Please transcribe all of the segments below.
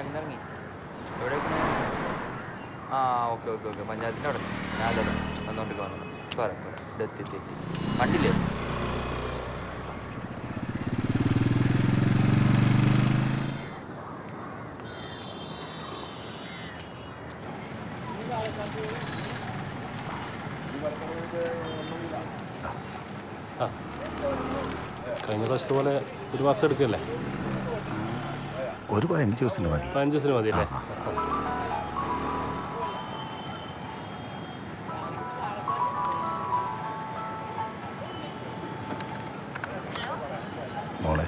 അങ്ങനെ ഇറങ്ങി. എവിടെ ആ ഓക്കെ ഓക്കെ ഓക്കെ പഞ്ചായത്തിൻ്റെ അവിടെ ഞാൻ അതെ വന്നോണ്ടിരിക്കുക പോരാ പോരാ ഇവിടെ എത്തി കണ്ടില്ലേ? കഴിഞ്ഞ പ്രാവശ്യത്തെ പോലെ ഒരു മാസം എടുക്കല്ലേ? ഒരു 15 ദിവസത്തിന് മതി. 15 ദിവസത്തിന് മതി അല്ലേ? മോളെ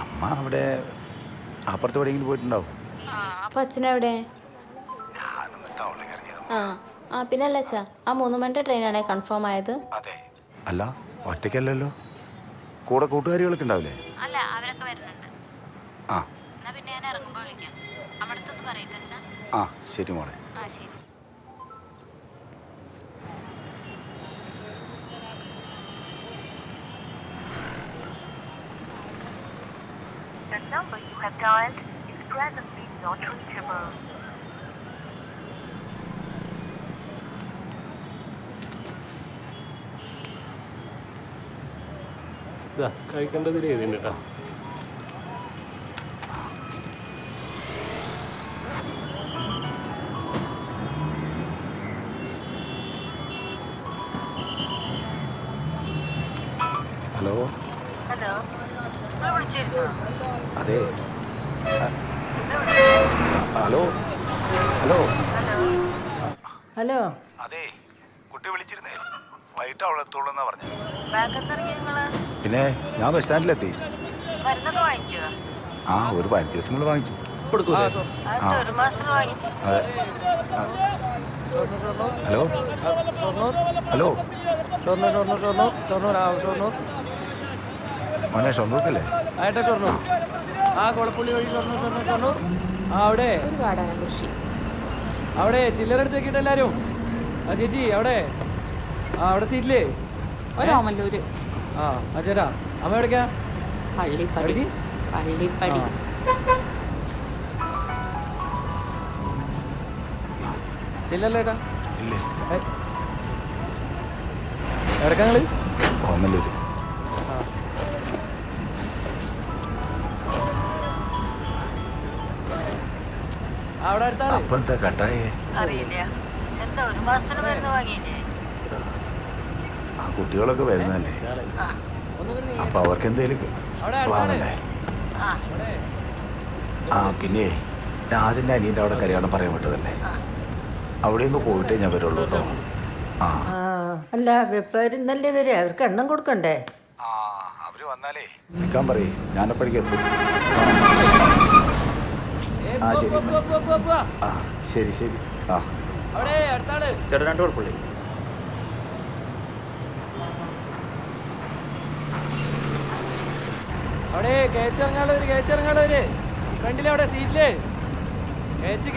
അമ്മ അവിടെ അപ്പുറത്ത് എവിടെയെങ്കിലും പോയിട്ടുണ്ടാവും. അപ്പൊ അച്ഛനെവിടെ? ഞാനൊന്ന് ടൗണിലേക്ക് ഇറങ്ങിയത്. ആ പിന്നെ അല്ല അച്ഛാ, ആ 3 മണിയുടെ ട്രെയിനാണേ കൺഫേം ആയത്. അതെ. അല്ല ഒറ്റയ്ക്കല്ലല്ലോ, കൂടെ കൂട്ടുകാരികളൊക്കെ ഉണ്ടാവില്ലേ? അല്ല അവരൊക്കെ വരുന്നുണ്ട്. ആ എന്നാ പിന്നെ ഞാൻ ഇറങ്ങുമ്പോൾ വിളിക്കാം. അമ്മടുത്തൊന്ന് പറയട്ടെ അച്ഛാ. ആ ശരി മോളെ. ആ ശരി. The number you have dialed is presently not reachable. ഇതാ കഴിക്കേണ്ടതിൽ എഴുതിണ്ട് കേട്ടോ. ഹലോ. ഹലോ, വിളിച്ചിരുന്നു? അതെ. Hello hello hello. അതെ കുട്ടി വിളിച്ചിരുന്നേ, വൈകിട്ട് അവൾ എത്തുള്ളൂ എന്നാ പറഞ്ഞു. ബാങ്കിൽ ഇറങ്ങിയ നിങ്ങള്? പിന്നെ ഞാൻ ബസ് സ്റ്റാൻഡിലെത്തി. മരുന്നൊക്കെ വാങ്ങിച്ചോ? ആ ഒരു 15 ദിവസങ്ങൾ വാങ്ങിച്ചു. അത് ഒരു മാസത്തിന് വാങ്ങി. അതെ. ഹലോ ഹലോ മോനെ ഷൊർണൂർക്കല്ലേ? കുളപ്പുള്ളി വഴി ഷൊർണൂർ അവിടെ ഒരുപാടാണ് കൃഷി. അവിടെ ചില്ലറ എടുത്ത് വെക്കിട്ട് എല്ലാരും. ആ ചേച്ചി അവിടെ അവിടെ സീറ്റില് ഒരോമല്ലൂര്. ആ ചേട്ടാ അമ്മ എവിടേക്കാ? പള്ളിപ്പടി. ചില്ലല്ലേട്ടാ? ഇല്ലേ, എവിടേക്കാ നിങ്ങള്? ഓമല്ലൂര്. അവിടെ അടുത്താണ്. അപ്പൊ എന്താ കട്ടായേ? അറിയില്ല. എന്താ ഒരു മാസത്തിന് മരുന്ന് വാങ്ങിയില്ലേ? ആ കുട്ടികളൊക്കെ വരുന്നതല്ലേ, അപ്പൊ അവർക്ക് എന്തേലും വാങ്ങണ്ടേ? ആ പിന്നെ രാജന്റെ അനിയന്റെ അവിടെ കല്യാണം പറയാൻ വിട്ടതല്ലേ, അവിടെ ഒന്ന് പോയിട്ടേ ഞാൻ വരുള്ളൂ കേട്ടോ. അല്ല വെപ്പായിരുന്നല്ലേ വരെ, അവർക്ക് എണ്ണം കൊടുക്കണ്ടേ? അവര് വന്നാലേ നിക്കാൻ പറയേ, ഞാനപ്പോഴേക്കും എത്തും. ആ ശരി ആ ശരി ശരി. ആ ചേട്ടാ 2 കുഴപ്പമില്ലേ? അവിടെ കേച്ചിറങ്ങാളൊരു ഫ്രണ്ടിലവിടെ സീറ്റില് കേച്ച്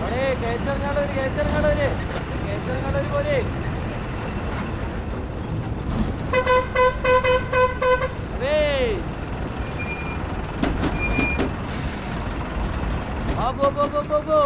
അവിടെ കേച്ചിറങ്ങാളൊരു പോലെ. അതെ പോ.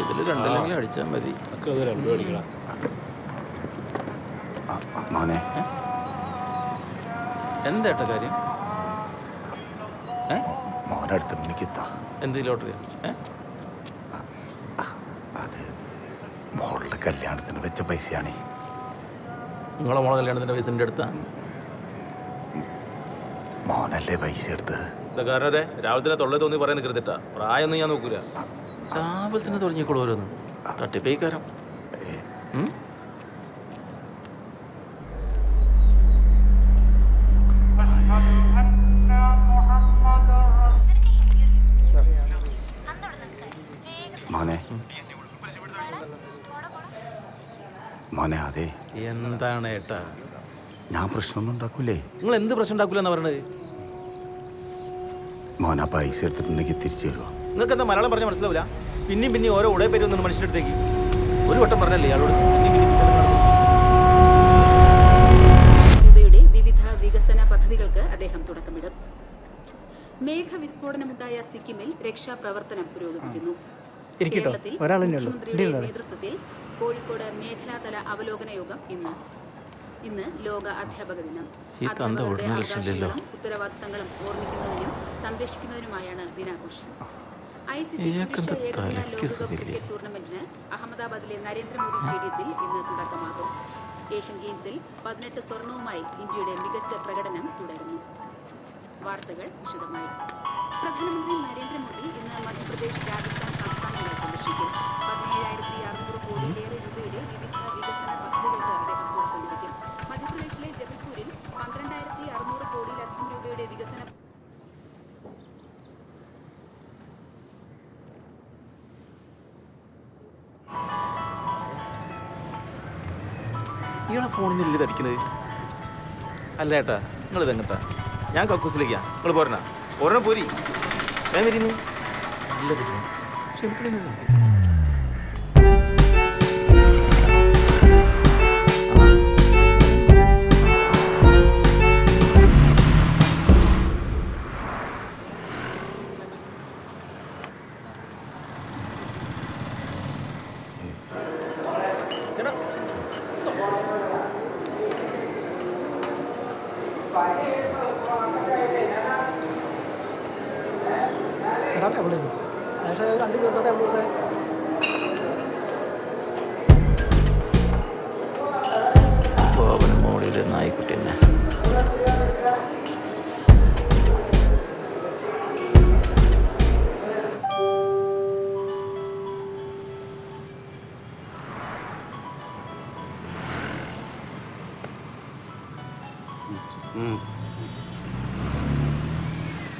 ഇതിൽ രണ്ടിലെങ്കിലും അടിച്ചാൽ മതി. ഒക്കെ അത് 2 അടിക്കണം മോനെ എന്താ കാര്യം? മോനടുത്ത് എന്ത് ലോട്ടറിയാ? അത് മോളുടെ കല്യാണത്തിന് വെച്ച പൈസയാണേ. നിങ്ങളെ മോളെ കല്യാണത്തിൻ്റെ പൈസ എൻ്റെ അടുത്താ? മോനല്ലേ പൈസ എടുത്ത്? കാരണം രാവിലെ തന്നെ തൊള്ളേ തോന്നി പറയാൻ നിൽക്കരുതിട്ടാ. പ്രായമൊന്നും ഞാൻ നോക്കൂല. രാവിലെ തന്നെ തുടങ്ങിക്കോളൂ ഓരോന്ന് തട്ടിപ്പേക്കാരം. മോനെ മോനെ അതെ. എന്താണ് ഏട്ടാ? ഞാൻ പ്രശ്നമൊന്നും ഉണ്ടാക്കൂലേ? നിങ്ങൾ എന്ത് പ്രശ്നം ഉണ്ടാക്കൂലെന്നാ പറയണത്? മോൻ ആ പൈസ എടുത്തിട്ടുണ്ടെങ്കിൽ തിരിച്ചു തരുമോ? നിങ്ങൾക്ക് എന്താ മലയാളം പറഞ്ഞാൽ മനസ്സിലാവില്ല? പിന്നെയും ഓരോ ഉടയെ പേര് വന്നു മനുഷ്യൻ്റെ അടുത്തേക്ക്. ഒരു വട്ടം പറഞ്ഞല്ലേ ഇയാളോട്? രൂപയുടെ വിവിധ വികസന പദ്ധതികൾക്ക് അദ്ദേഹം തുടക്കമിടും. മേഘവിസ്ഫോടനമുണ്ടായ സിക്കിമിൽ രക്ഷാപ്രവർത്തനം പുരോഗമിക്കുന്നു. കേരളത്തിൽ മുഖ്യമന്ത്രിയുടെ നേതൃത്വത്തിൽ കോഴിക്കോട് മേഖലാതല അവലോകന യോഗം ഇന്ന് ലോക അധ്യാപക ദിനം. അധ്യാപകരുടെ അവകാശങ്ങളും ഉത്തരവാദിത്തങ്ങളും ഓർമ്മിക്കുന്നതിനും സംരക്ഷിക്കുന്നതിനുമായാണ് ദിനാഘോഷം. ICC പുരുഷ ഏകദിന ലോകകപ്പ് ക്രിക്കറ്റ് ടൂർണമെന്റിന് അഹമ്മദാബാദിലെ നരേന്ദ്രമോദി സ്റ്റേഡിയത്തിൽ ഇന്ന് തുടക്കമാകും. ഏഷ്യൻ ഗെയിംസിൽ 18 സ്വർണവുമായി ഇന്ത്യയുടെ മികച്ച പ്രകടനം തുടരുന്നു. വാർത്തകൾ വിശദമായി. പ്രധാനമന്ത്രി നരേന്ദ്രമോദി ഇന്ന് മധ്യപ്രദേശ്, രാജസ്ഥാൻ സംസ്ഥാനങ്ങൾ സന്ദർശിക്കും. 17,600 കോടിയിലേറെ രൂപയുടെ വിവിധ വികസന പദ്ധതികൾക്ക് അദ്ദേഹം തുടക്കം കുറിക്കും. മധ്യപ്രദേശിലെ ജബൽപൂരിൽ 12,600 കോടിയിലധികം രൂപയുടെ വികസന ഇയാളെ ഫോണിൽ അടിക്കുന്നത് അല്ല ഏട്ടാ. നിങ്ങളിത് എങ്ങട്ടാ? ഞാൻ കക്കൂസിലേക്കാ. നിങ്ങൾ പോരണ ഒരെണ്ണം പോരി. ഞാൻ വരുന്നു. നല്ല പിന്നെ ക്ഷമിക്കണേ. മോളിലെ നായ്ക്കുട്ടി തന്നെ.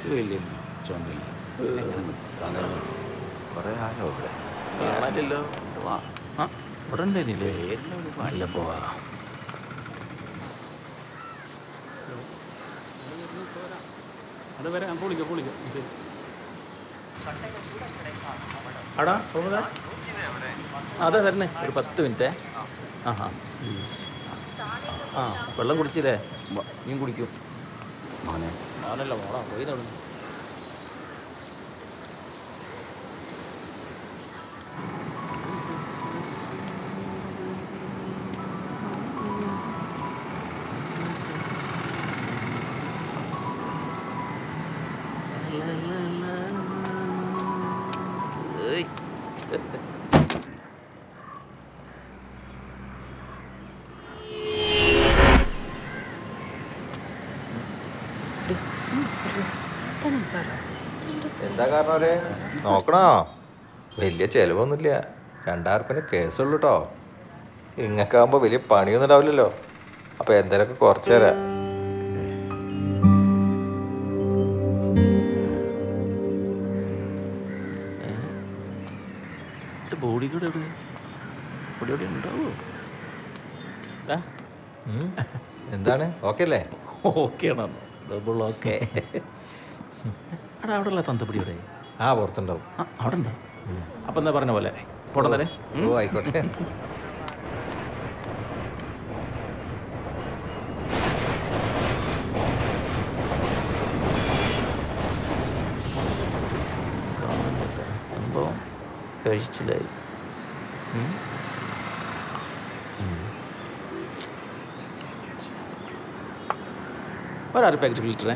വലിയ ചുമല്ല. കുറേ ആയോ ഇവിടെ? കാണാനില്ലല്ലോ. ആ ഇവിടെ ഉണ്ടായിരുന്നില്ലേ? നല്ല പോവാ. അടാ തോന്നുക. അതെ തരണേ. ഒരു 10 മിനിറ്റേ. ആഹാ ആ വെള്ളം കുടിച്ചില്ലേ? നീ കുടിക്കും. മോനെ മോനല്ല മോളാ. പോയി തുടങ്ങി. എന്താ കാരണം അവരെ നോക്കണോ? വലിയ ചിലവൊന്നുമില്ല. 2000 റുപ്യന് കേസുള്ളൂ കേട്ടോ. ഇങ്ങക്കാകുമ്പോൾ വലിയ പണിയൊന്നും ഉണ്ടാവില്ലല്ലോ. അപ്പോൾ എന്തേലൊക്കെ കുറച്ച് തരാം. ബോഡി കൂടെ ഇവിടെ ഉണ്ടാവോ? എന്താണ് ഓക്കെ അല്ലേ? ഓക്കെ ആണോ? Double okay. അവിടെ ഉള്ള തന്തപ്പടി ഇവിടെ പുറത്തുണ്ടാവും. അവിടെ ഉണ്ടോ? അപ്പം എന്താ പറഞ്ഞ പോലെ പോട്ടെ. ഓ ആയിക്കോട്ടെ. സംഭവം കഴിച്ചില്ലായി. ഒരര പാക്കറ്റ് ഫിൽറ്ററേ.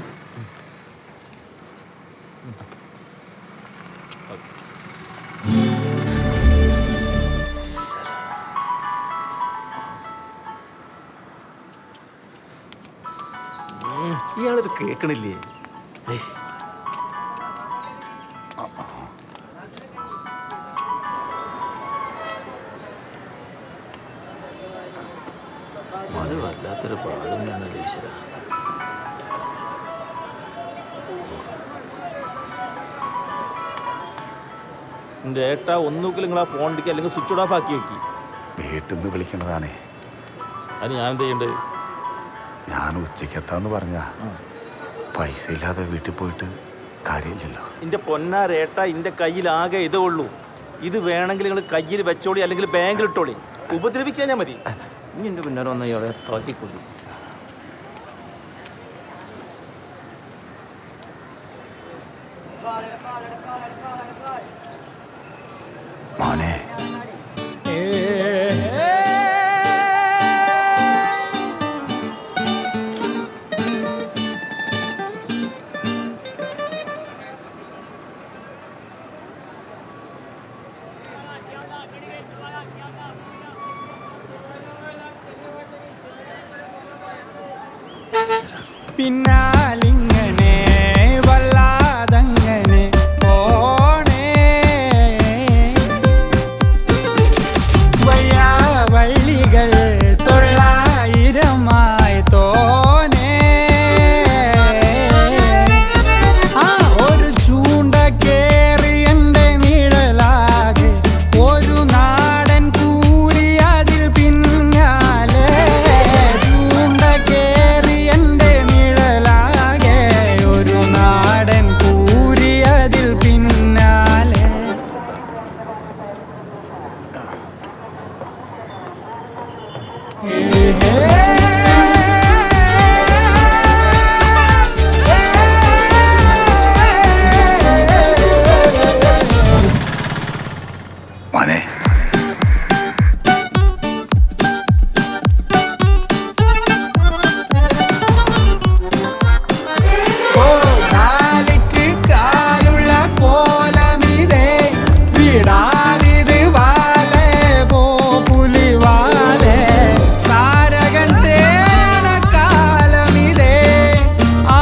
ഇയാളിത് കേൾക്കണില്ലേ? അത് വല്ലാത്തൊരു പാടും തന്നെയാണ് ഈശ്വര. എൻ്റെ ഏട്ടാ ഒന്നുകിൽ നിങ്ങൾ ആ ഫോൺ അടിക്കുക അല്ലെങ്കിൽ സ്വിച്ച് ഓഫ് ആക്കി വെക്കി. വീട്ടിൽ നിന്ന് വിളിക്കണതാണേ. അത് ഞാൻ എന്ത് ചെയ്യണ്ടത്? ഞാൻ ഉച്ചയ്ക്കെത്താന്ന് പറഞ്ഞ പൈസ ഇല്ലാതെ വീട്ടിൽ പോയിട്ട് കാര്യമില്ലല്ലോ. എൻ്റെ പൊന്നാരേട്ട, എൻ്റെ കയ്യിലാകെ ഇതേ ഉള്ളൂ. ഇത് വേണമെങ്കിൽ നിങ്ങൾ കയ്യിൽ വെച്ചോളി അല്ലെങ്കിൽ ബാങ്കിൽ ഇട്ടോളി. ഉപദ്രവിക്കാൻ ഞാൻ മതി. ഇനി എൻ്റെ പിന്നാലെ വന്ന ഇയാളെ താക്കിക്കൊള്ളു. മോനെ പിന്നാലിങ്ങനെ വല്ലാതങ്ങനെ പോണേ വയ്യാവള്ളികൾ തൊള്ളായിരമായി തോനേ ഒരു ചൂണ്ട കേറി എൻ്റെ നിഴലാകെ ഒരു നാടൻ കൂരി അതിൽ പിന്നാലെ ചൂണ്ട കേറി എൻ്റെ നിഴലാകെ ഒരു നാടൻ കൂരി അതിൽ പിന്നാലെ. മോനെ നാലിക്ക് കാലുള്ള കോലമിതേ വിടാനിത് വാലേ പോ പുലിവാലേ താരകൻ തേണ കാലമിതേ ആ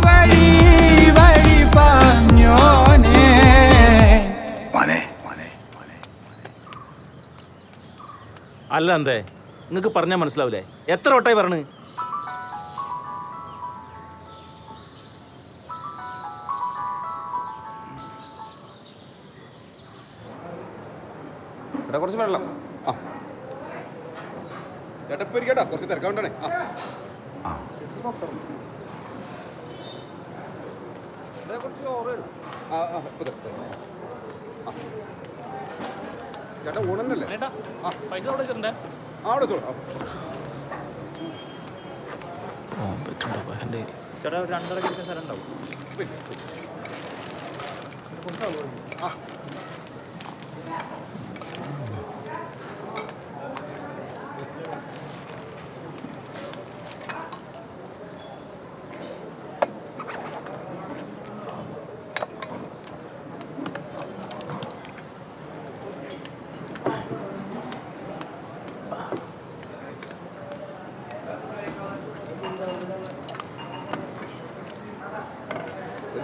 വഴി വഴി പറഞ്ഞോനേ. മോനെ മോനെ മോനെ അല്ല എന്തേ നിങ്ങൾക്ക് പറഞ്ഞാൽ മനസ്സിലാവില്ലേ? എത്ര വട്ടായി പറഞ്ഞ്? ചേട്ടാ കുറച്ച് വെള്ളം. ചേട്ടാ ഇപ്പൊ ഇരിക്കട്ടാ, കുറച്ച് തിരക്കാണ്ടാണേ. കുറച്ച് ചോറ് തരും. ചേട്ടാ ഊണന്നല്ലേ? പൈസ അവിടെ വെച്ചിട്ടുണ്ടേ. അവിടെ ചോളാം. ചേട്ടാ ഒരു 2.5 കിലോ സ്ഥലം ഉണ്ടാവും.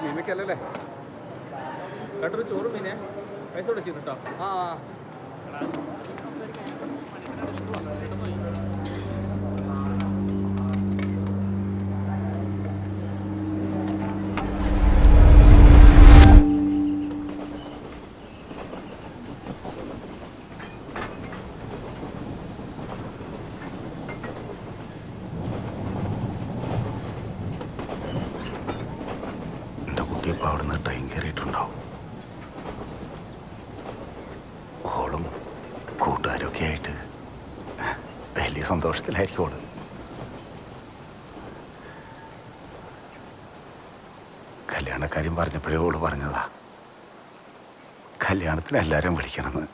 മീനക്കല്ലേ? ചേട്ടൊരു ചോറ് മീനെ പൈസ വിളിച്ചു കേട്ടോ. ആ ഇപ്പം അവിടുന്ന് ട്രെയിൻ കയറിയിട്ടുണ്ടാവും. ഓളും കൂട്ടുകാരൊക്കെ ആയിട്ട് വലിയ സന്തോഷത്തിലായിരിക്കും ഓള്. കല്യാണക്കാര്യം പറഞ്ഞപ്പോഴേ ഓള് പറഞ്ഞതാ കല്യാണത്തിന് എല്ലാവരും വിളിക്കണമെന്ന്.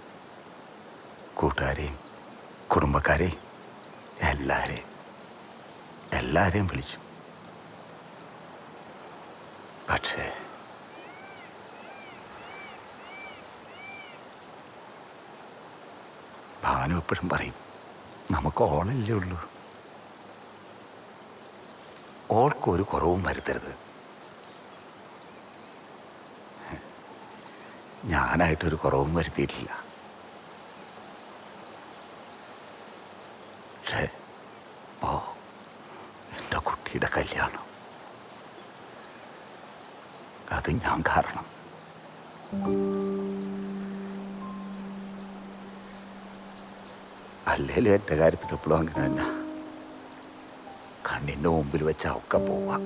കൂട്ടുകാരെയും കുടുംബക്കാരെയും എല്ലാവരെയും വിളിച്ചു. പക്ഷേ ഭാനു എപ്പോഴും പറയും നമുക്ക് ഓളല്ലേ ഉള്ളൂ, ഓൾക്കൊരു കുറവും വരുത്തരുത്. ഞാനായിട്ടൊരു കുറവും വരുത്തിയിട്ടില്ല. പക്ഷേ എൻ്റെ കുട്ടിയുടെ കല്യാണം അത് ഞാൻ കാരണം. അല്ലേലും എൻ്റെ കാര്യത്തിൽ എപ്പോഴും അങ്ങനെ തന്നെ. കണ്ണിൻ്റെ മുമ്പിൽ വെച്ച് ഒക്കെ പോവാം.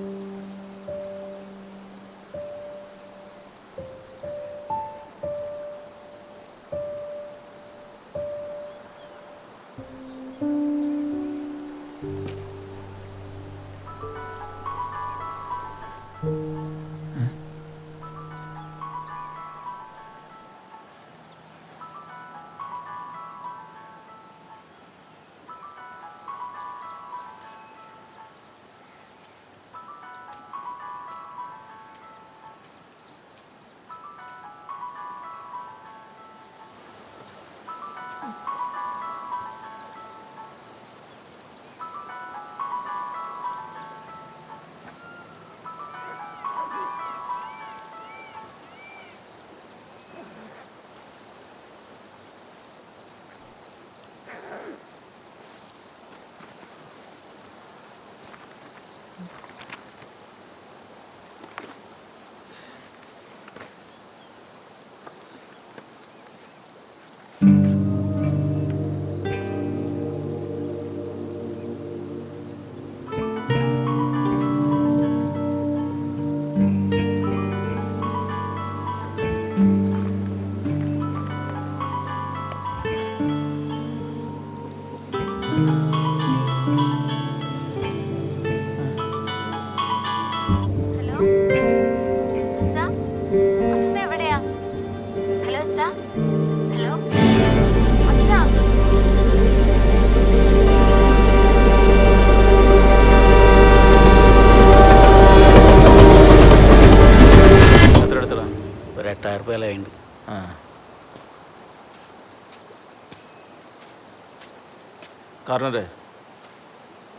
കാരണല്ലേ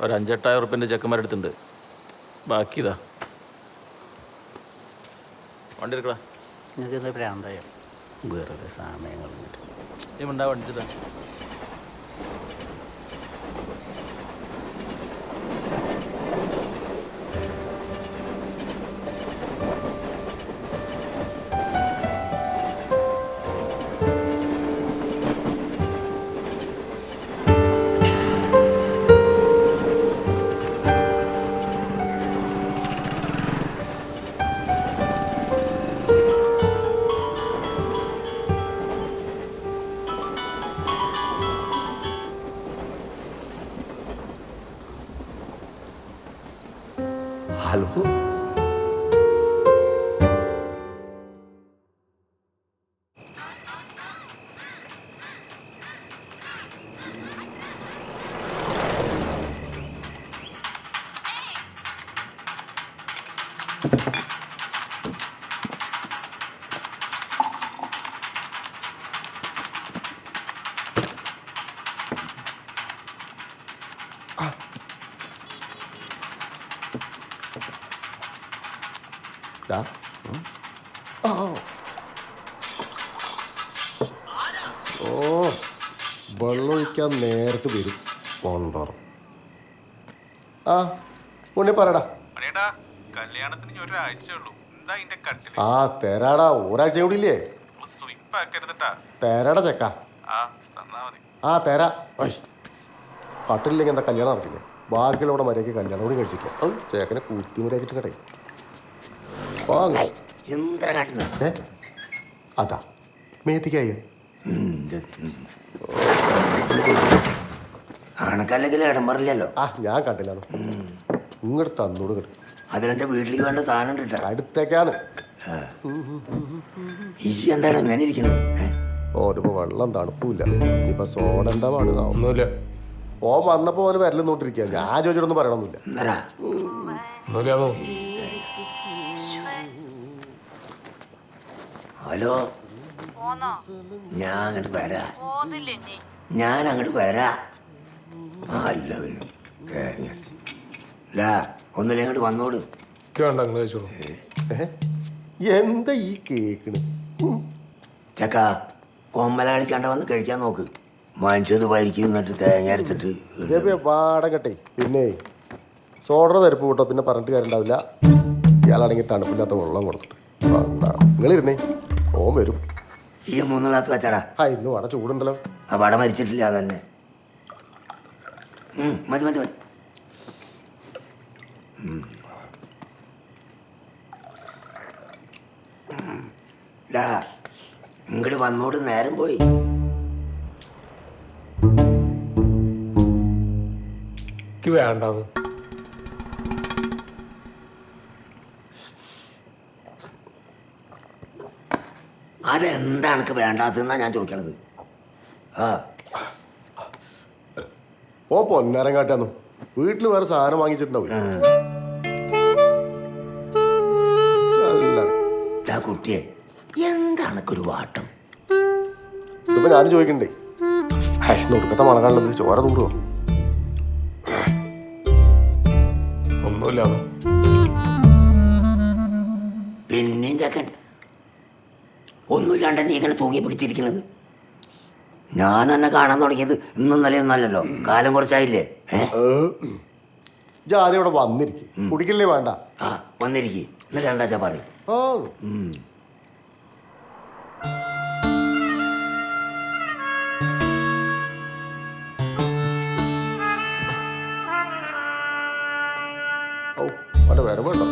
ഒരു 5,000-8,000 ഉറുപ്പിൻ്റെ ചെക്കന്മാരെടുത്തുണ്ട്. ബാക്കി ഇതാ വണ്ടി എടുക്കടാ. ഞാൻ പ്രാന്തായ വേറെ സമയങ്ങൾ ഉണ്ടാ വണ്ടി ഇതാ. ഹലോ, വെള്ളമൊഴിക്കാൻ നേരത്ത് വരും കൊണ്ടോറും. ആ ഉണ്ണി പറയടാ. കല്യാണത്തിന് ഒരാഴ്ചയുള്ളൂ. ആ തരാടാ, ഒരാഴ്ച കൂടി ഇല്ലേ? തരാടാ ചെക്ക. ആ തരാ. കട്ടിലില്ലെങ്കിൽ എന്താ കല്യാണം നടത്തില്ലേ? ബാക്കിയുള്ള മര്യാദയ്ക്ക് കല്യാണം കൂടി കഴിച്ചില്ല. അത് ചേക്കനെ കുത്തി മര്യാദിച്ചിട്ട് കേട്ടെ. അതാ മേത്തിക്കായോ ആണക്കല്ലെങ്കിൽ ഇടം പറയില്ലല്ലോ. ആ ഞാൻ കണ്ടില്ല. ഇങ്ങോട്ട് തന്നോട് കേട്ടു. അതിലെന്റെ വീട്ടിലേക്ക് വേണ്ട സാധനം കിട്ടാ അടുത്തേക്കാണ്. ഈ എന്താണ് ഇങ്ങനെ ഇരിക്കണം? ഓ ഇതിപ്പോ വെള്ളം തണുപ്പില്ല. ഇപ്പൊ സോഡ എന്താ പാടുക? ഒന്നുമില്ല. ഓ വന്നപ്പോ ഓന് വരലും നോട്ടിരിക്കുക. ഞാൻ ചോദിച്ചിട്ടൊന്നും പറയണമെന്നില്ല. ഹലോ ഞാൻ അങ്ങോട്ട് വരാ ഞാൻ അങ്ങോട്ട് വരാ അല്ല ഒന്നില്ല അങ്ങോട്ട് വന്നോട് എന്താ ഈ കേക്കണ് ചക്ക കൊമ്മലാളി കണ്ട വന്ന് കഴിക്കാൻ നോക്ക് മനുഷ്യത് പരിക്കും എന്നിട്ട് തേങ്ങ അരച്ചിട്ട് പാടകട്ടെ. പിന്നെ സോഡയുടെ തരപ്പ് കൂട്ടോ പിന്നെ പറഞ്ഞിട്ട് കാര്യണ്ടാവില്ല. ഇയാളാണെങ്കിൽ തണുപ്പില്ലാത്ത വെള്ളം കൊടുത്തിട്ട് നിങ്ങളിരുന്നേ ഓൻ വരും. ഈ 3 ഗ്ലാസ് വെച്ചാടാ. ഇന്ന് വട ചൂടുണ്ടല്ലോ. ആ വട മരിച്ചിട്ടില്ല അതന്നെ. മതി മതി മതി. ഇങ്ങോട്ട് വന്നോട് നേരം പോയി. വേണ്ടാന്ന് അതെന്താ എനിക്ക് വേണ്ടാത്തതെന്നാ ഞാൻ ചോദിക്കണത്. ഓ പൊന്നേരം കാട്ടാന്നു വീട്ടിൽ വേറെ സാധനം വാങ്ങിച്ചിട്ടുണ്ടാവും. കുട്ടിയെ എന്താണ് ഒരു വാട്ടം? ഇതിപ്പോ ഞാനും ചോദിക്കണ്ടേ ഒടുക്കത്തെ മണക്കാണുള്ളത് ചോര തൂറുവോ? ഒന്നുമില്ല. പിന്നെയും ചക്കൻ ഒന്നുമില്ലാണ്ട് നീ ഇങ്ങനെ തൂങ്ങി പിടിച്ചിരിക്കണത്. ഞാൻ എന്നെ കാണാൻ തുടങ്ങിയത് ഇന്നും നിലയൊന്നല്ലല്ലോ, കാലം കുറച്ചായില്ലേ. ജാതി ഇവിടെ വന്നിരിക്കും കുടിക്കല്ലേ വേണ്ട. വന്നിരിക്കും എന്നിട്ട് എന്താച്ചാ പറയും. വരവുണ്ടോ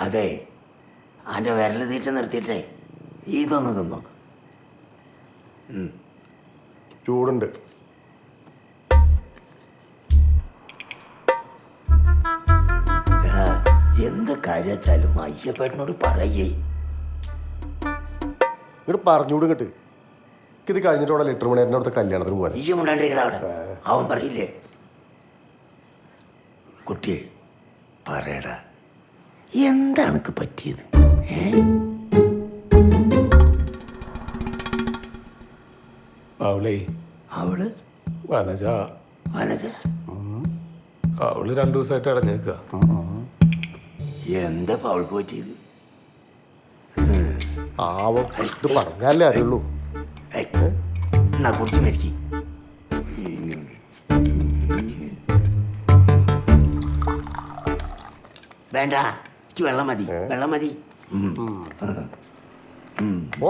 അതെ അതിൻ്റെ വിരൽ തീറ്റ നിർത്തിയിട്ടേ ഇതൊന്ന് തിന്നോക്ക്. ചൂടുണ്ട്. എന്ത് കാര്യം വെച്ചാലും അയ്യപ്പേട്ടനോട് പറയേ. ഇങ്ങോട്ട് പറഞ്ഞൂടും കേട്ട് ഇത് കഴിഞ്ഞിട്ടോടെ ലിറ്റർ മണി അടുത്ത കല്യാണത്തിന് പോകാൻ. ഈ മുണ്ടാണ്ടിരിക്കണ അവിടെ അവൻ പറയില്ലേ. കുട്ടിയെ പറയടാ എന്താണ് പറ്റിയത്? അവളെ അവള് വനജ വനജ അവള് 2 ദിവസമായിട്ട് അടഞ്ഞേക്ക. എന്താ അവൾക്ക് പറ്റിയത്? ആവോ ഇത് പറഞ്ഞാലേ അറിയുള്ളൂ. എന്നാ കുടിച്ച് മരിക്കും. വേണ്ട വെള്ളം മതി വെള്ളം മതി.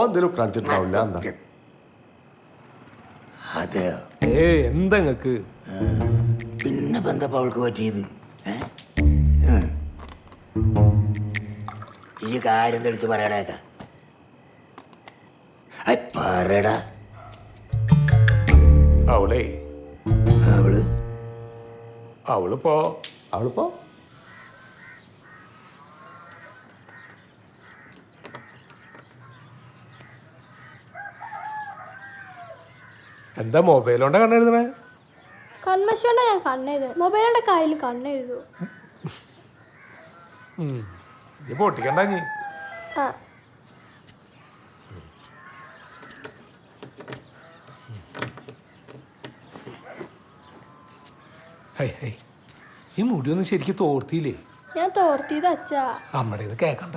എന്തേലും കാണിച്ചിട്ടുണ്ടാവില്ല. എന്താ അതെയോ? എന്താ നിങ്ങക്ക് പിന്നെ എന്താ അവൾക്ക് പറ്റിയത്? ഈ കാര്യം തെളിച്ച് പറയടേക്ക. പറയടാ. അവളെ അവളിപ്പോ എന്താ മൊബൈലോണ്ടാ കണ്ണെഴുതണേ? കൺമശോണ്ടാ ഞാൻ കണ്ണെഴുത. മൊബൈലിന്റെ കാര്യം കണ്ണെഴുതു. നീ പൊട്ടിക്കണ്ട. നീ ഈ മുടിയൊന്നും ശരിക്കും തോർത്തിയില്ലേ? ഞാൻ തോർത്തിയത് അച്ഛാ. അമ്മടെ ഇത് കേക്കണ്ട.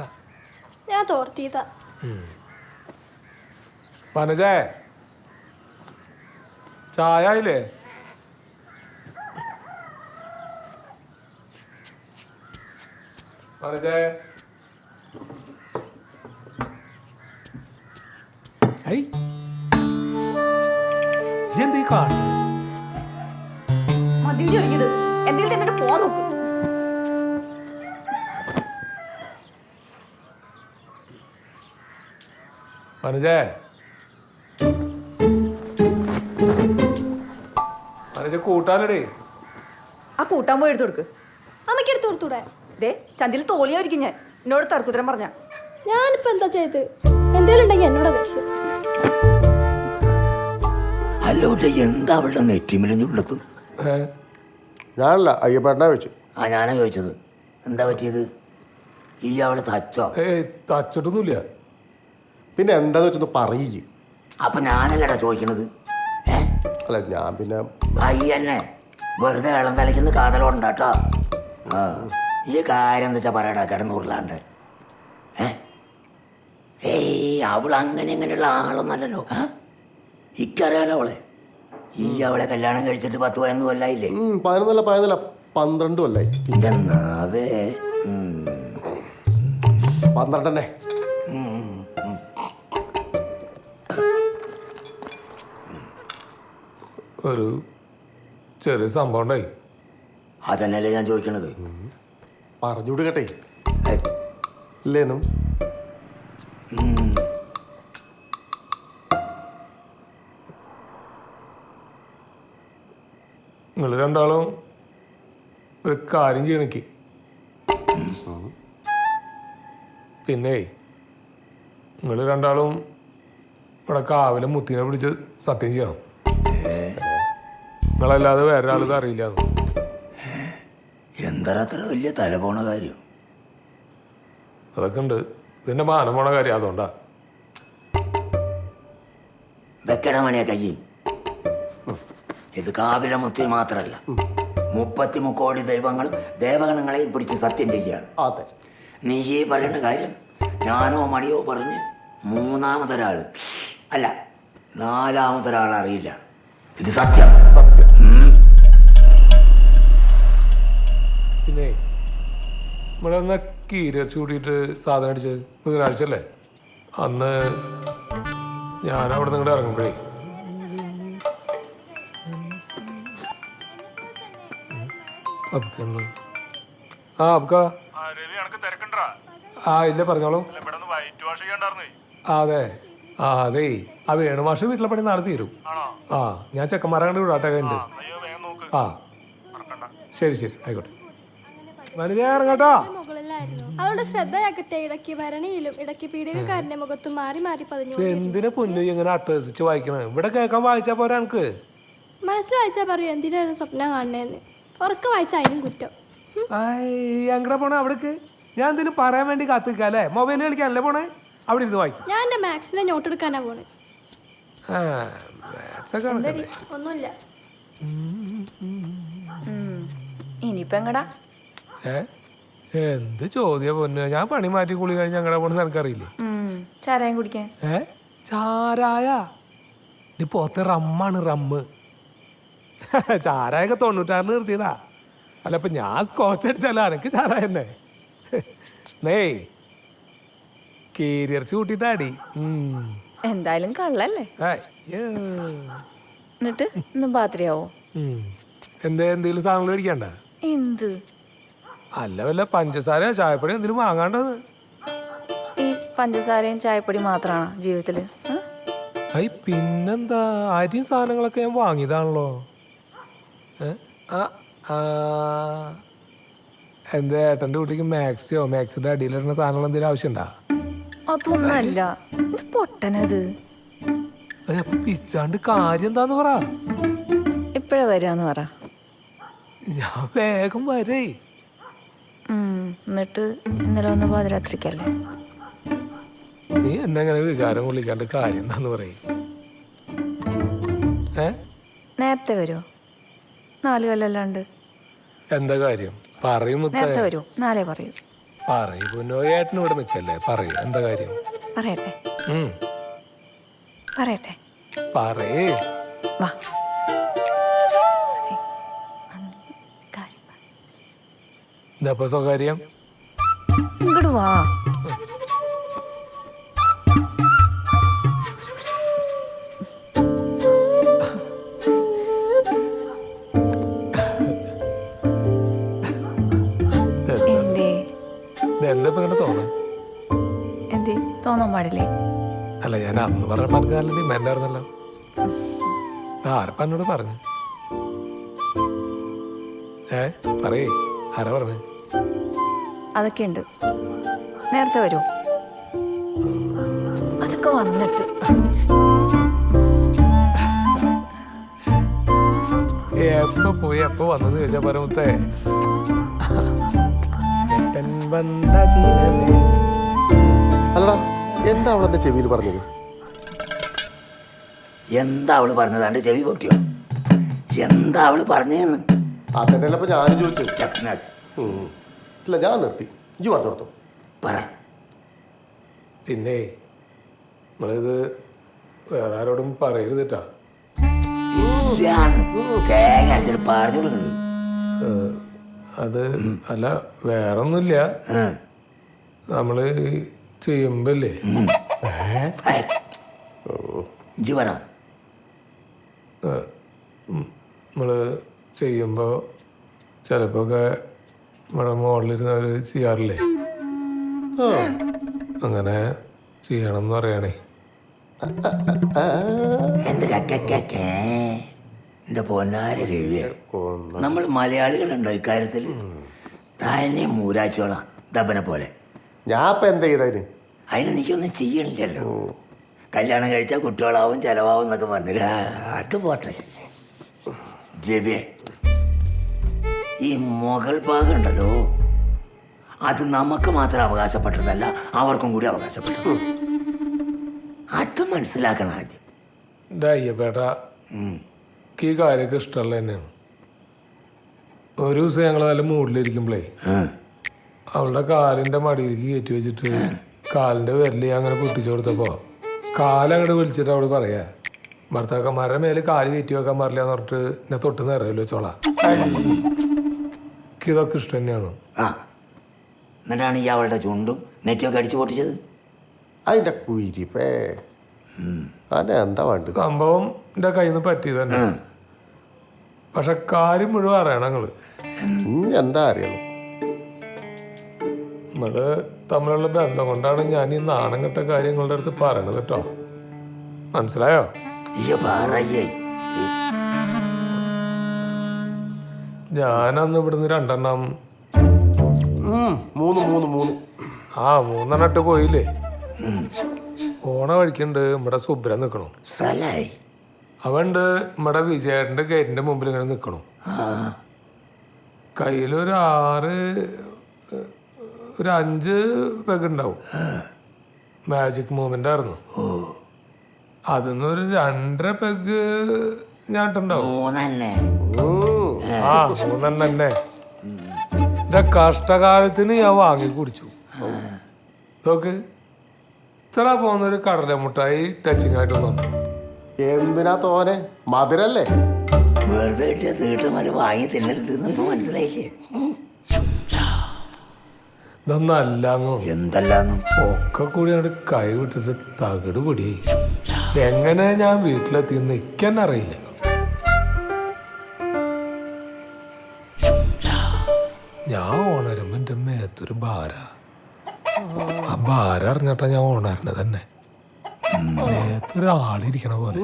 ഞാൻ തോർത്തിയതാ. വനജേ ചായ ആയില്ലേ? വനജേ എന്തീ കാണുന്നത്? മതിയുടെ ഒരുങ്ങിയത് എന്തെങ്കിലും എന്നിട്ട് പോവാൻ നോക്ക്. വനജേ വനജ കൂട്ടാനടേ. ആ കൂട്ടാൻ പോയി എടുത്തു കൊടുക്ക്. അമ്മയ്ക്ക് എടുത്തു കൊടുത്തൂടെ? ദേ ചന്തിൽ തോലിയായിരിക്കും ഞാൻ എന്നോട് തർക്കുത്തരം പറഞ്ഞ. ഞാനിപ്പോ എന്താ ചെയ്ത്? എന്തേലും ഉണ്ടെങ്കിൽ എന്നോട് ദേഷ്യം. അല്ലോട്ടെ എന്താ അവളുടെ നെറ്റിമിലും ഞാനല്ല അയ്യപ്പേട്ടനാ ചോദിച്ചു. ഞാനാ ചോദിച്ചത്. എന്താ പറ്റിയത്? ഈ അവളെ തച്ചോ? തച്ചിട്ടൊന്നുമില്ല. പിന്നെ എന്താന്ന് വെച്ചൊന്ന് പറയില്ല. അപ്പൊ ഞാനല്ലടാ ചോദിക്കണത്. അല്ല ഞാൻ പിന്നെ അയ്യന്നെ വെറുതെ ഇളം തലയ്ക്കുന്ന കാതലോണ്ടാട്ടോ. ഈ കാര്യം എന്താ വെച്ചാ പറയടാ, കിടന്നൂറിലാണ്ട്. ഏയ് അവൾ അങ്ങനെ ഇങ്ങനെയുള്ള ആളൊന്നല്ലല്ലോ. ഇക്കറിയാലോ അവളെ. ഈ അവളെ കല്യാണം കഴിച്ചിട്ട് 10-11 കൊല്ലായില്ലേ? 11 12 കൊല്ലായി. പിന്നെ നാവേ 12 തന്നെ. ഒരു ചെറിയ സംഭവം ഉണ്ടായി. അതന്നല്ലേ ഞാൻ ചോദിക്കണത്. പറഞ്ഞുവിട് കേട്ടെ. ഇല്ലേനും നിങ്ങൾ രണ്ടാളും ഒരു കാര്യം ചെയ്യണക്ക്. പിന്നെ നിങ്ങൾ രണ്ടാളും ഇവിടെ കാവിലെ മുത്തിനെ പിടിച്ച് സത്യം ചെയ്യണം. നിങ്ങളല്ലാതെ വേറെ ആൾക്ക് അറിയില്ല. എന്താ അത്ര വലിയ തല പോണ കാര്യം? അതൊക്കെ ഉണ്ട്. ഇതിന്റെ മാനം പോണ കാര്യം അതുകൊണ്ടാ. വെക്കട മണിയാ കയ്യി. ഇത് കാവിലെ മുത്തി മാത്രല്ല, 33 കോടി ദൈവങ്ങളും ദേവഗണങ്ങളെയും പിടിച്ച് സത്യം ചെയ്യുകയാണ്. അതെ. നീ ഈ പറയുന്ന കാര്യം ഞാനോ മണിയോ പറഞ്ഞ് 3-മതൊരാള് അല്ല 4-മതൊരാൾ അറിയില്ല. ഇത് സത്യം. പിന്നെ നമ്മളെന്നാ കീരച്ച് കൂട്ടിയിട്ട് സാധനം അടിച്ചത് ബുധനാഴ്ച അല്ലേ? അന്ന് ഞാനവിടെ നിങ്ങളുടെ ഇറങ്ങുമ്പോഴേ ഇല്ല പറഞ്ഞോളൂ. അതെ അതെ ആ വേണുമാഷ് വീട്ടിലെ പണി നാളെ തീരും. ഞാൻ ചെക്കന്മാരാണ്ട് വിടാട്ടെ ഉണ്ട്. ശരി ശരി ആയിക്കോട്ടെ. ഇറങ്ങട്ടോ. അവളുടെ ശ്രദ്ധ അകട്ടെ ഇടയ്ക്ക് ഭരണിയിലും ഇടയ്ക്ക് പീഡികക്കാരന്റെ മുഖത്തും മാറി മാറി പതിഞ്ഞു. എന്തിനാ പൊന്നു ഇങ്ങനെ അട്ടഹസിച്ച് വായിക്കണേ? ഇവിടെ കേൾക്കാൻ വായിച്ചാ പോരാ. എനിക്ക് മനസ്സിൽ വായിച്ചാ പറയൂ എന്തിനാണ് സ്വപ്നം കാണണേന്ന്. ഉറക്കം വായിച്ച അതിനും കുറ്റം. എങ്ങടെ പോണേ അവിടേക്ക്? ഞാൻ എന്തിനും പറയാൻ വേണ്ടി കാത്തിരിക്കാല്ലേ? മൊബൈൽ കളിക്കാനല്ലേ പോണേ? അവിടെ ഇരുന്ന് വായിക്കും. ഞാൻ എന്റെ മാത്സിന്റെ നോട്ട് എടുക്കാനാ പോണേ. ഒന്നുമില്ല. ഇനിയിപ്പോ എങ്ങടാ? എന്ത് ചോദ്യ പൊന്നു? ഞാൻ പണി മാറ്റി കുളി കഴിഞ്ഞ് ഞങ്ങളെ പോണെന്ന് എനിക്കറിയില്ലേ. ചാരായം കുടിക്കാൻ. ചാരായ പോത്തെ റമ്മാണ്. റമ്മ് ചാരായൊക്കെ 96 നിർത്തിയതാ. അല്ല ഇപ്പൊ ഞാൻ സ്കോച്ച് അടിച്ചല്ല, എനിക്ക് ചാരായ തന്നെ. നെയ് കീരിയർച്ച് കൂട്ടിട്ടാടി. എന്തായാലും കള്ളല്ലേ? എന്നിട്ട് ഇന്ന് പാത്രയാവോ? എന്തെങ്കിലും സാധനങ്ങൾ മേടിക്കണ്ട? എന്ത്? അല്ല വല്ല പഞ്ചസാര ചായപ്പൊടി എന്തെങ്കിലും വാങ്ങാണ്ടത്? ഈ പഞ്ചസാരയും ചായപ്പൊടി മാത്രാണോ ജീവിതത്തില്? പിന്നെന്താ, അരിയും സാധനങ്ങളൊക്കെ ഞാൻ വാങ്ങിയതാണല്ലോ. എന്താ ഏട്ടൻ്റെ കുട്ടിക്ക് മാക്സിയോ മാക്സിന്റെ അടിയിലിടുന്ന സാധനങ്ങൾ എന്തെങ്കിലും ആവശ്യമുണ്ടാ? അതൊന്നല്ല, പൊട്ടനത്. അപ്പൊ പിച്ചാണ്ട് കാര്യം എന്താന്ന് പറ. എപ്പോഴാ വരാന്ന് പറ. ഞാൻ വേഗം വരേ. എന്നിട്ട് ഇന്നലെ വന്ന പാതിരാത്രിക്കല്ലേ? നീ എന്നെ അങ്ങനെ വികാരം കൊള്ളിക്കാണ്ട് കാര്യം എന്താന്ന് പറയും. നേരത്തെ വരുമോ? 4 കൊല്ലല്ലാണ്ട് എന്താ കാര്യം പറയും? നേരത്തെ വരൂ. 4 പറയൂ. പറയൂ പൊന്നോ. ഏട്ടനും ഇവിടെ നിൽക്കല്ലേ, പറയൂ എന്താ കാര്യം? പറയട്ടെ പറയട്ടെ പറയേ. വാ. എന്താ സ്വകാര്യം? ഇങ്ങോട്ട് വാ. എന്തേ തോന്നാൻ പാടില്ലേ? അല്ല ഞാൻ അന്ന് പറഞ്ഞ പറഞ്ഞ നല്ല ഡിമാൻഡ് ആയിരുന്നല്ലോ. ആരപ്പ എന്നോട് പറഞ്ഞു? പറയേ ആരാ പറഞ്ഞു? അതൊക്കെ ഉണ്ട്. നേരത്തെ വരൂ. അതൊക്കെ വന്നിട്ട് എപ്പോ പോയി എപ്പോ വന്നെന്ന് ചോദിച്ചാ പറമുത്തേ അല്ലടാ എന്താ അവളെന്റെ ചെവിയിൽ പറഞ്ഞത്? എന്താ അവള് പറഞ്ഞത്? എൻ്റെ ചെവി പൊട്ടിയോ? എന്താ അവള് പറഞ്ഞതെന്ന് അതന്നെയല്ല ഇപ്പൊ ഞാനും ചോദിച്ചു. ഇല്ല ഞാൻ നിർത്തി. ഇജ്ജ് പറഞ്ഞു കൊടുത്തു. പറ. പിന്നെ നമ്മളിത് വേറെ ആരോടും പറയരുതിട്ടാ. തേങ്ങ അരച്ചിട്ട് പറഞ്ഞു കൊടുക്കണു. അത് അല്ല വേറൊന്നുമില്ല, നമ്മള് ചെയ്യുമ്പല്ലേ ഇജ്ജ് പറ. നമ്മള് ചെയ്യുമ്പോ ചിലപ്പോക്കെ നമ്മുടെ മോളിലിരുന്നവര് ചെയ്യാറില്ലേ, അങ്ങനെ ചെയ്യണം എന്ന് പറയണേ. എന്റെ പൊന്നാര രവിയെ, നമ്മൾ മലയാളികളുണ്ടോ ഇക്കാര്യത്തിൽ? താനെ മൂരാച്ചോളാം ദബനെ പോലെ. ഞാൻ ഇപ്പൊ എന്താ ചെയ്തതിന്? അതിന് നീക്കൊന്നും ചെയ്യണില്ലല്ലോ. കല്യാണം കഴിച്ചാൽ കുട്ടികളാവും ചെലവാവും എന്നൊക്കെ പറഞ്ഞില്ല. അത് പോട്ടെ രവിയെ, ഈ മുകൾ ഭാഗം ഉണ്ടല്ലോ, അത് നമുക്ക് മാത്രം അവകാശപ്പെട്ടതല്ല, അവർക്കും കൂടി അവകാശപ്പെട്ടത്. അത് മനസ്സിലാക്കണം ആദ്യം. എൻ്റെ അയ്യപ്പേട്ട ഈ കാര്യമൊക്കെ ഇഷ്ടമുള്ള തന്നെയാണ്. ഒരു ദിവസം ഞങ്ങൾ നല്ല മൂഡിലിരിക്കുമ്പോഴേ അവളുടെ കാലിൻ്റെ മടിയിലേക്ക് കയറ്റി വെച്ചിട്ട് കാലിൻ്റെ വിരല് അങ്ങനെ പൊട്ടിച്ചു കൊടുത്തപ്പോൾ കാലങ്ങോട്ട് വിളിച്ചിട്ട് അവള് പറയാ, ഭർത്താക്കന്മാരുടെ മേലെ കാല് കയറ്റി വെക്കാൻ പാടില്ല എന്ന് പറഞ്ഞിട്ട് എന്നെ തൊട്ട് നിറയല്ലോ ചോള. ഇതൊക്കെ ഇഷ്ടം തന്നെയാണ്. എന്നിട്ടാണ് ഈ അവളുടെ ചുണ്ടും നെറ്റിയൊക്കെ അടിച്ചു പൊട്ടിച്ചത്. അതിന്റെ കുരിപ്പേ അതെന്താ വേണ്ട സംഭവം എൻ്റെ കയ്യിൽ നിന്ന് പറ്റിയത് തന്നെ. പക്ഷെ കാര്യം മുഴുവൻ അറിയണം നിങ്ങള്. എന്താ അറിയണം? നമ്മള് തമ്മിലുള്ള ബന്ധം കൊണ്ടാണ് ഞാൻ ഈ നാണം കെട്ട കാര്യങ്ങളുടെ അടുത്ത് പറയണത് കേട്ടോ. മനസ്സിലായോ? ഞാനന്ന് ഇവിടുന്ന് 2 എണ്ണം 3 എണ്ണം പോയില്ലേ. ഓണ വഴിക്കുണ്ട് നമ്മുടെ സുബ്ര നിക്കണു. അവണ്ട് നമ്മുടെ വിജയേട്ടന്റെ ഗേറ്റിന്റെ മുമ്പിൽ ഇങ്ങനെ നിക്കണു. കയ്യിലൊരു 5 പെഗ് ഉണ്ടാവും. മാജിക് മൂവ്മെന്റ് ആയിരുന്നു. അതിന്നൊരു 2.5 പെഗ് ഞാൻ ഇട്ടുണ്ടാവും. 3 തന്നെ. എന്റെ കഷ്ടകാലത്തിന് ഞാൻ വാങ്ങി കുടിച്ചു. നോക്ക്, ഇത്ര പോകുന്നൊരു കടലമുട്ടായി ടച്ചിങ് ആയിട്ട് വന്നു. എന്തിനാ തോനെ? മധുരല്ലേ? വെറുതെ കിട്ടിയ തീട്ടന്മാര് വാങ്ങി തിന്നരുത് മനസ്സിലായില്ലേ? ഇതൊന്നും അല്ലാങ്ങോ. എന്തല്ലാന്നും ഒക്കെ കൂടി അങ്ങോട്ട് കൈ വിട്ടിട്ട് തകിട് പൊടിയായി. എങ്ങനെ ഞാൻ വീട്ടിലെത്തി നിൽക്കാൻ അറിയില്ല. ഞാൻ ഓണരുമ്പോ എന്റെ മേത്തൊരു ഭാര. ആ ഭാര അറിഞ്ഞിട്ടാ ഞാൻ ഓണായിരുന്നത് തന്നെ. മേത്തൊരാളിരിക്കണ പോലെ.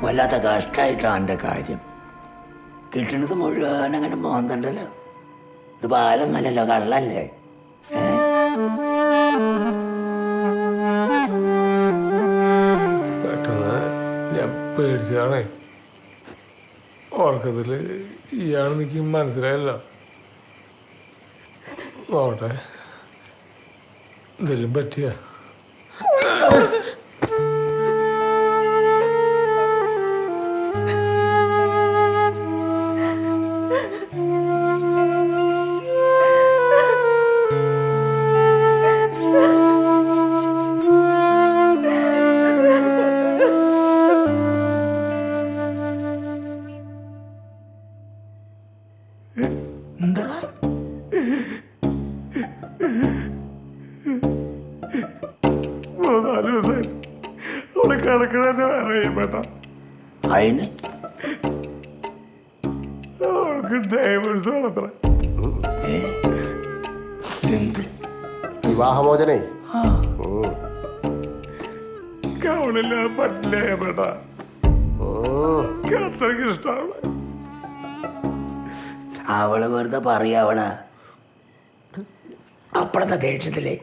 വല്ലാത്ത കഷ്ടമായിട്ടാണ് എൻ്റെ കാര്യം. കിട്ടണത് മുഴുവൻ അങ്ങനെ മോന്തണ്ടല്ലോ. ഇത് പാലൊന്നല്ലല്ലോ, കള്ളല്ലേ? പെട്ടെന്ന് ഞാൻ പേടിച്ചതാണേ. ഓർക്കത്തില് ഇയാൾ എനിക്ക് മനസ്സിലായല്ലോ. നോട്ടെ, എന്തെങ്കിലും പറ്റിയ മൂന്നാല് ദിവസം നടക്കണെന്ന് പറയപ്പെട്ട അതിന് അവൾക്ക് ഡൈവേഴ്സ് വേണത്ര. വിവാഹമോചനേ അവളില്ലാതെ പറ്റില്ല പേട്ട. അത്രയ്ക്ക് ഇഷ്ടമാണ്. അവള് വെറുതെ പറയാവണ അപ്പഴത്തെ ദേഷ്യത്തില്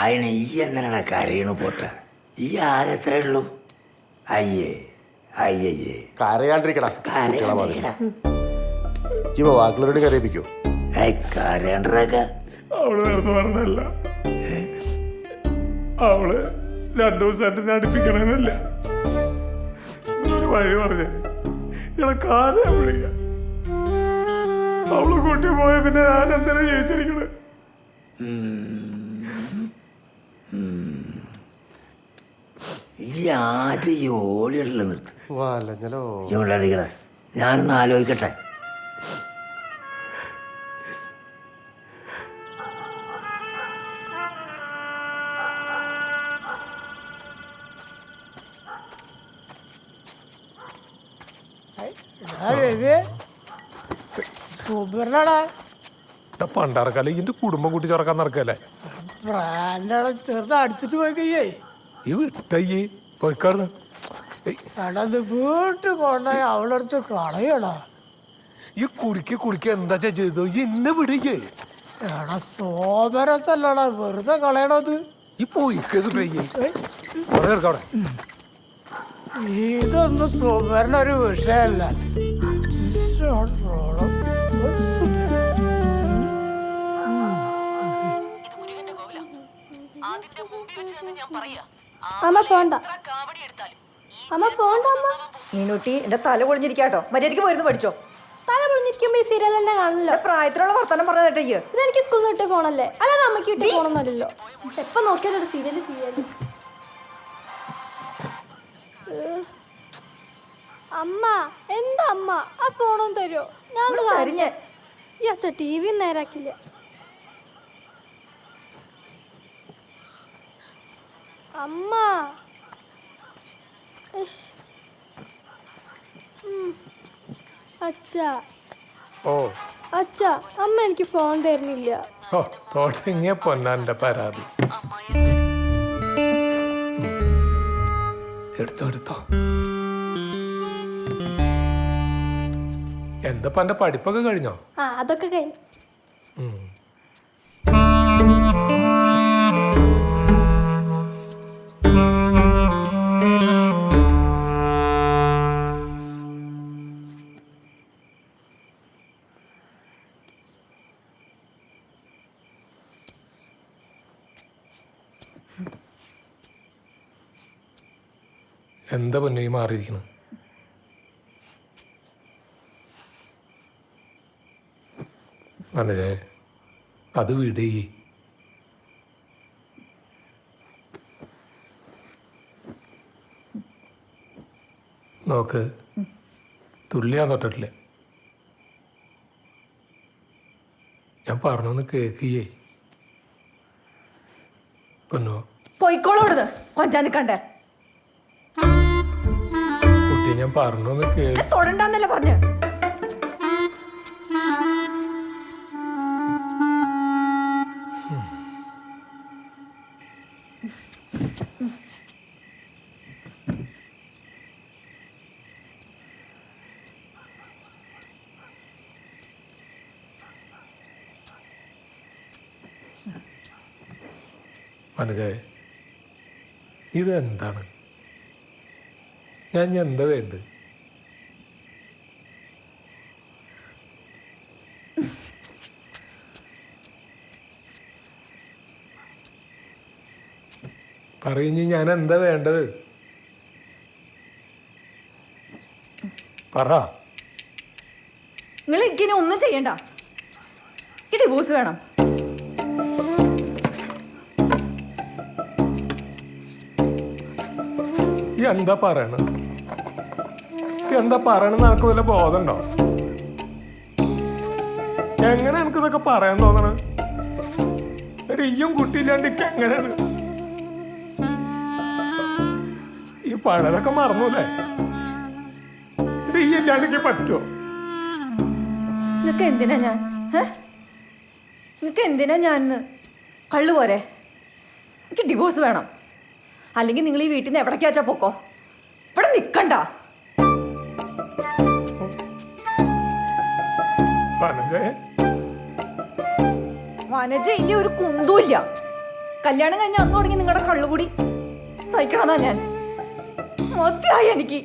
അതിന് ഈ എന്തിനാണ് കരയണു പോട്ട? ഈ ആകത്രേ ഉള്ളൂ. അയ്യേ അയ്യയ്യേ കരയാണ്ടിരിക്കടാ. ഇവ ബാക്കിയുള്ളവരോട് കരയിപ്പിക്കോ? കരയണ്ടൊക്കെ അവള് വേറെ പറഞ്ഞല്ല. അവള് 2 ദിവസമായിട്ട് അടുപ്പിക്കണമെന്നില്ല. ഒരു വഴി പറഞ്ഞേ കാര്യം വിളിക്ക. അവള് കൂട്ടി പോയ പിന്നെ ഞാൻ എന്തിനാ ജീവിച്ചിരിക്കണേ? ഈ ആദ്യം ഈ ഓളിയുള്ള നിർത്ത്. വലഞ്ഞലോ ഇവളറിയണേ. ഞാനൊന്ന് ആലോചിക്കട്ടെ. പണ്ടാറക്കാലം ഇതിന്റെ കുടുംബം കൂട്ടി ചൊറക്കാൻ നടക്കല്ലേ? ചെറുത് അടിച്ചിട്ട് പോയി കയ്യേ ഈ വിട്ടയ്യേ പോയിക്കാടുന്ന വീട്ടിൽ കൊണ്ടുപോയി അവളടുത്ത് കളയടാ. ഈ കുടിക്ക എന്താ ചെയ്തോ? എന്നെ വിടിക്കേ. എടാ സോമരസല്ലടാ, വെറുതെ കളയണത്. ഈ പോയിക്കേ. ഇതൊന്നും സുബറിനൊരു വിഷയമല്ല. അമ്മ ഫോണ്ട അമ്മ ഫോണ്ട അമ്മ. മീനൂട്ടി എന്റെ തല പൊളിഞ്ഞിരിക്കാട്ടോ. മര്യാദക്ക് പോയിരുന്നു പഠിച്ചോ. തല പൊളിഞ്ഞിരിക്കുമ്പോ ഈ സീരിയൽ തന്നെ കാണണല്ലോ. പ്രായത്തിലുള്ള വർത്തമാനം പറഞ്ഞിട്ടേ ഇതെനിക്ക് സ്കൂളിൽ നിന്ന് കിട്ടിയ ഫോണല്ലേ, അല്ലാതെ അമ്മയ്ക്ക് കിട്ടിയ ഫോണൊന്നുമല്ലല്ലോ. എപ്പൊ നോക്കിയാലും ഒരു സീരിയല് സീരിയല്. അമ്മ എന്താ അമ്മ ആ ഫോണൊന്നും തരുമോ? ഞാൻ ഈ അച്ഛ ടി വി നേരാക്കില്ല. അമ്മ അച്ഛാ അച്ഛാ അമ്മ എനിക്ക് ഫോൺ തരുന്നില്ല. തുടങ്ങിയ പൊന്നാന്റെ പരാതി. എടുത്തോ. എന്താ എന്റെ പഠിപ്പൊക്കെ കഴിഞ്ഞോ? അതൊക്കെ കഴിഞ്ഞു. എന്താ പൊന്നു ഈ മാറിയിരിക്കണ? മനജേ അത് വിടേ. നോക്ക്, തുള്ളിയാൻ തൊട്ടിട്ടില്ല. ഞാൻ പറഞ്ഞൊന്ന് കേക്കിയേ. പൊന്നോ പോയിക്കോളോടുന്ന് കൊഞ്ചാൻ നിക്കണ്ടേ. കുട്ടി ഞാൻ പറഞ്ഞൊന്ന് കേൾക്കി. തൊടണ്ടെന്നല്ലേ പറഞ്ഞു. മനസ്സിലായി? ഇതെന്താണ്? ഞാൻ എന്താ വേണ്ടത്? പറയുഞ്ഞ് ഞാൻ എന്താ വേണ്ടത്? പറ. നിങ്ങൾ ഇങ്ങനെ ഒന്നും ചെയ്യണ്ട. ഈ ഡിവോഴ്സ് വേണം. എന്താ പറയണ? എന്താ പറയണെന്ന് എനിക്ക് വല്ല ബോധമുണ്ടോ? എങ്ങനെ എനിക്കിതൊക്കെ പറയാൻ തോന്നണ? ഈയും കുട്ടിയില്ലാണ്ട് എങ്ങനെയാണ്? പഴയതൊക്കെ മറന്നൂലേ? ഈ ഇല്ലാണ്ടെങ്കിൽ പറ്റുമോ? നിനക്ക് എന്തിനാ ഞാൻ നിനക്ക് എന്തിനാ ഞാൻ കള്ളു പോരെ? എനിക്ക് ഡിവോഴ്സ് വേണം. അല്ലെങ്കിൽ നിങ്ങൾ ഈ വീട്ടിൽ നിന്ന് എവിടേക്കാച്ചാ പോക്കോ, ഇവിടെ നിൽക്കണ്ട. വനജ ഇനി ഒരു കുന്തൂല്ല. കല്യാണം കഴിഞ്ഞ അന്ന് തുടങ്ങി നിങ്ങളുടെ കള്ളുകൂടി സഹിക്കണതാ ഞാൻ. മതിയായി എനിക്ക്.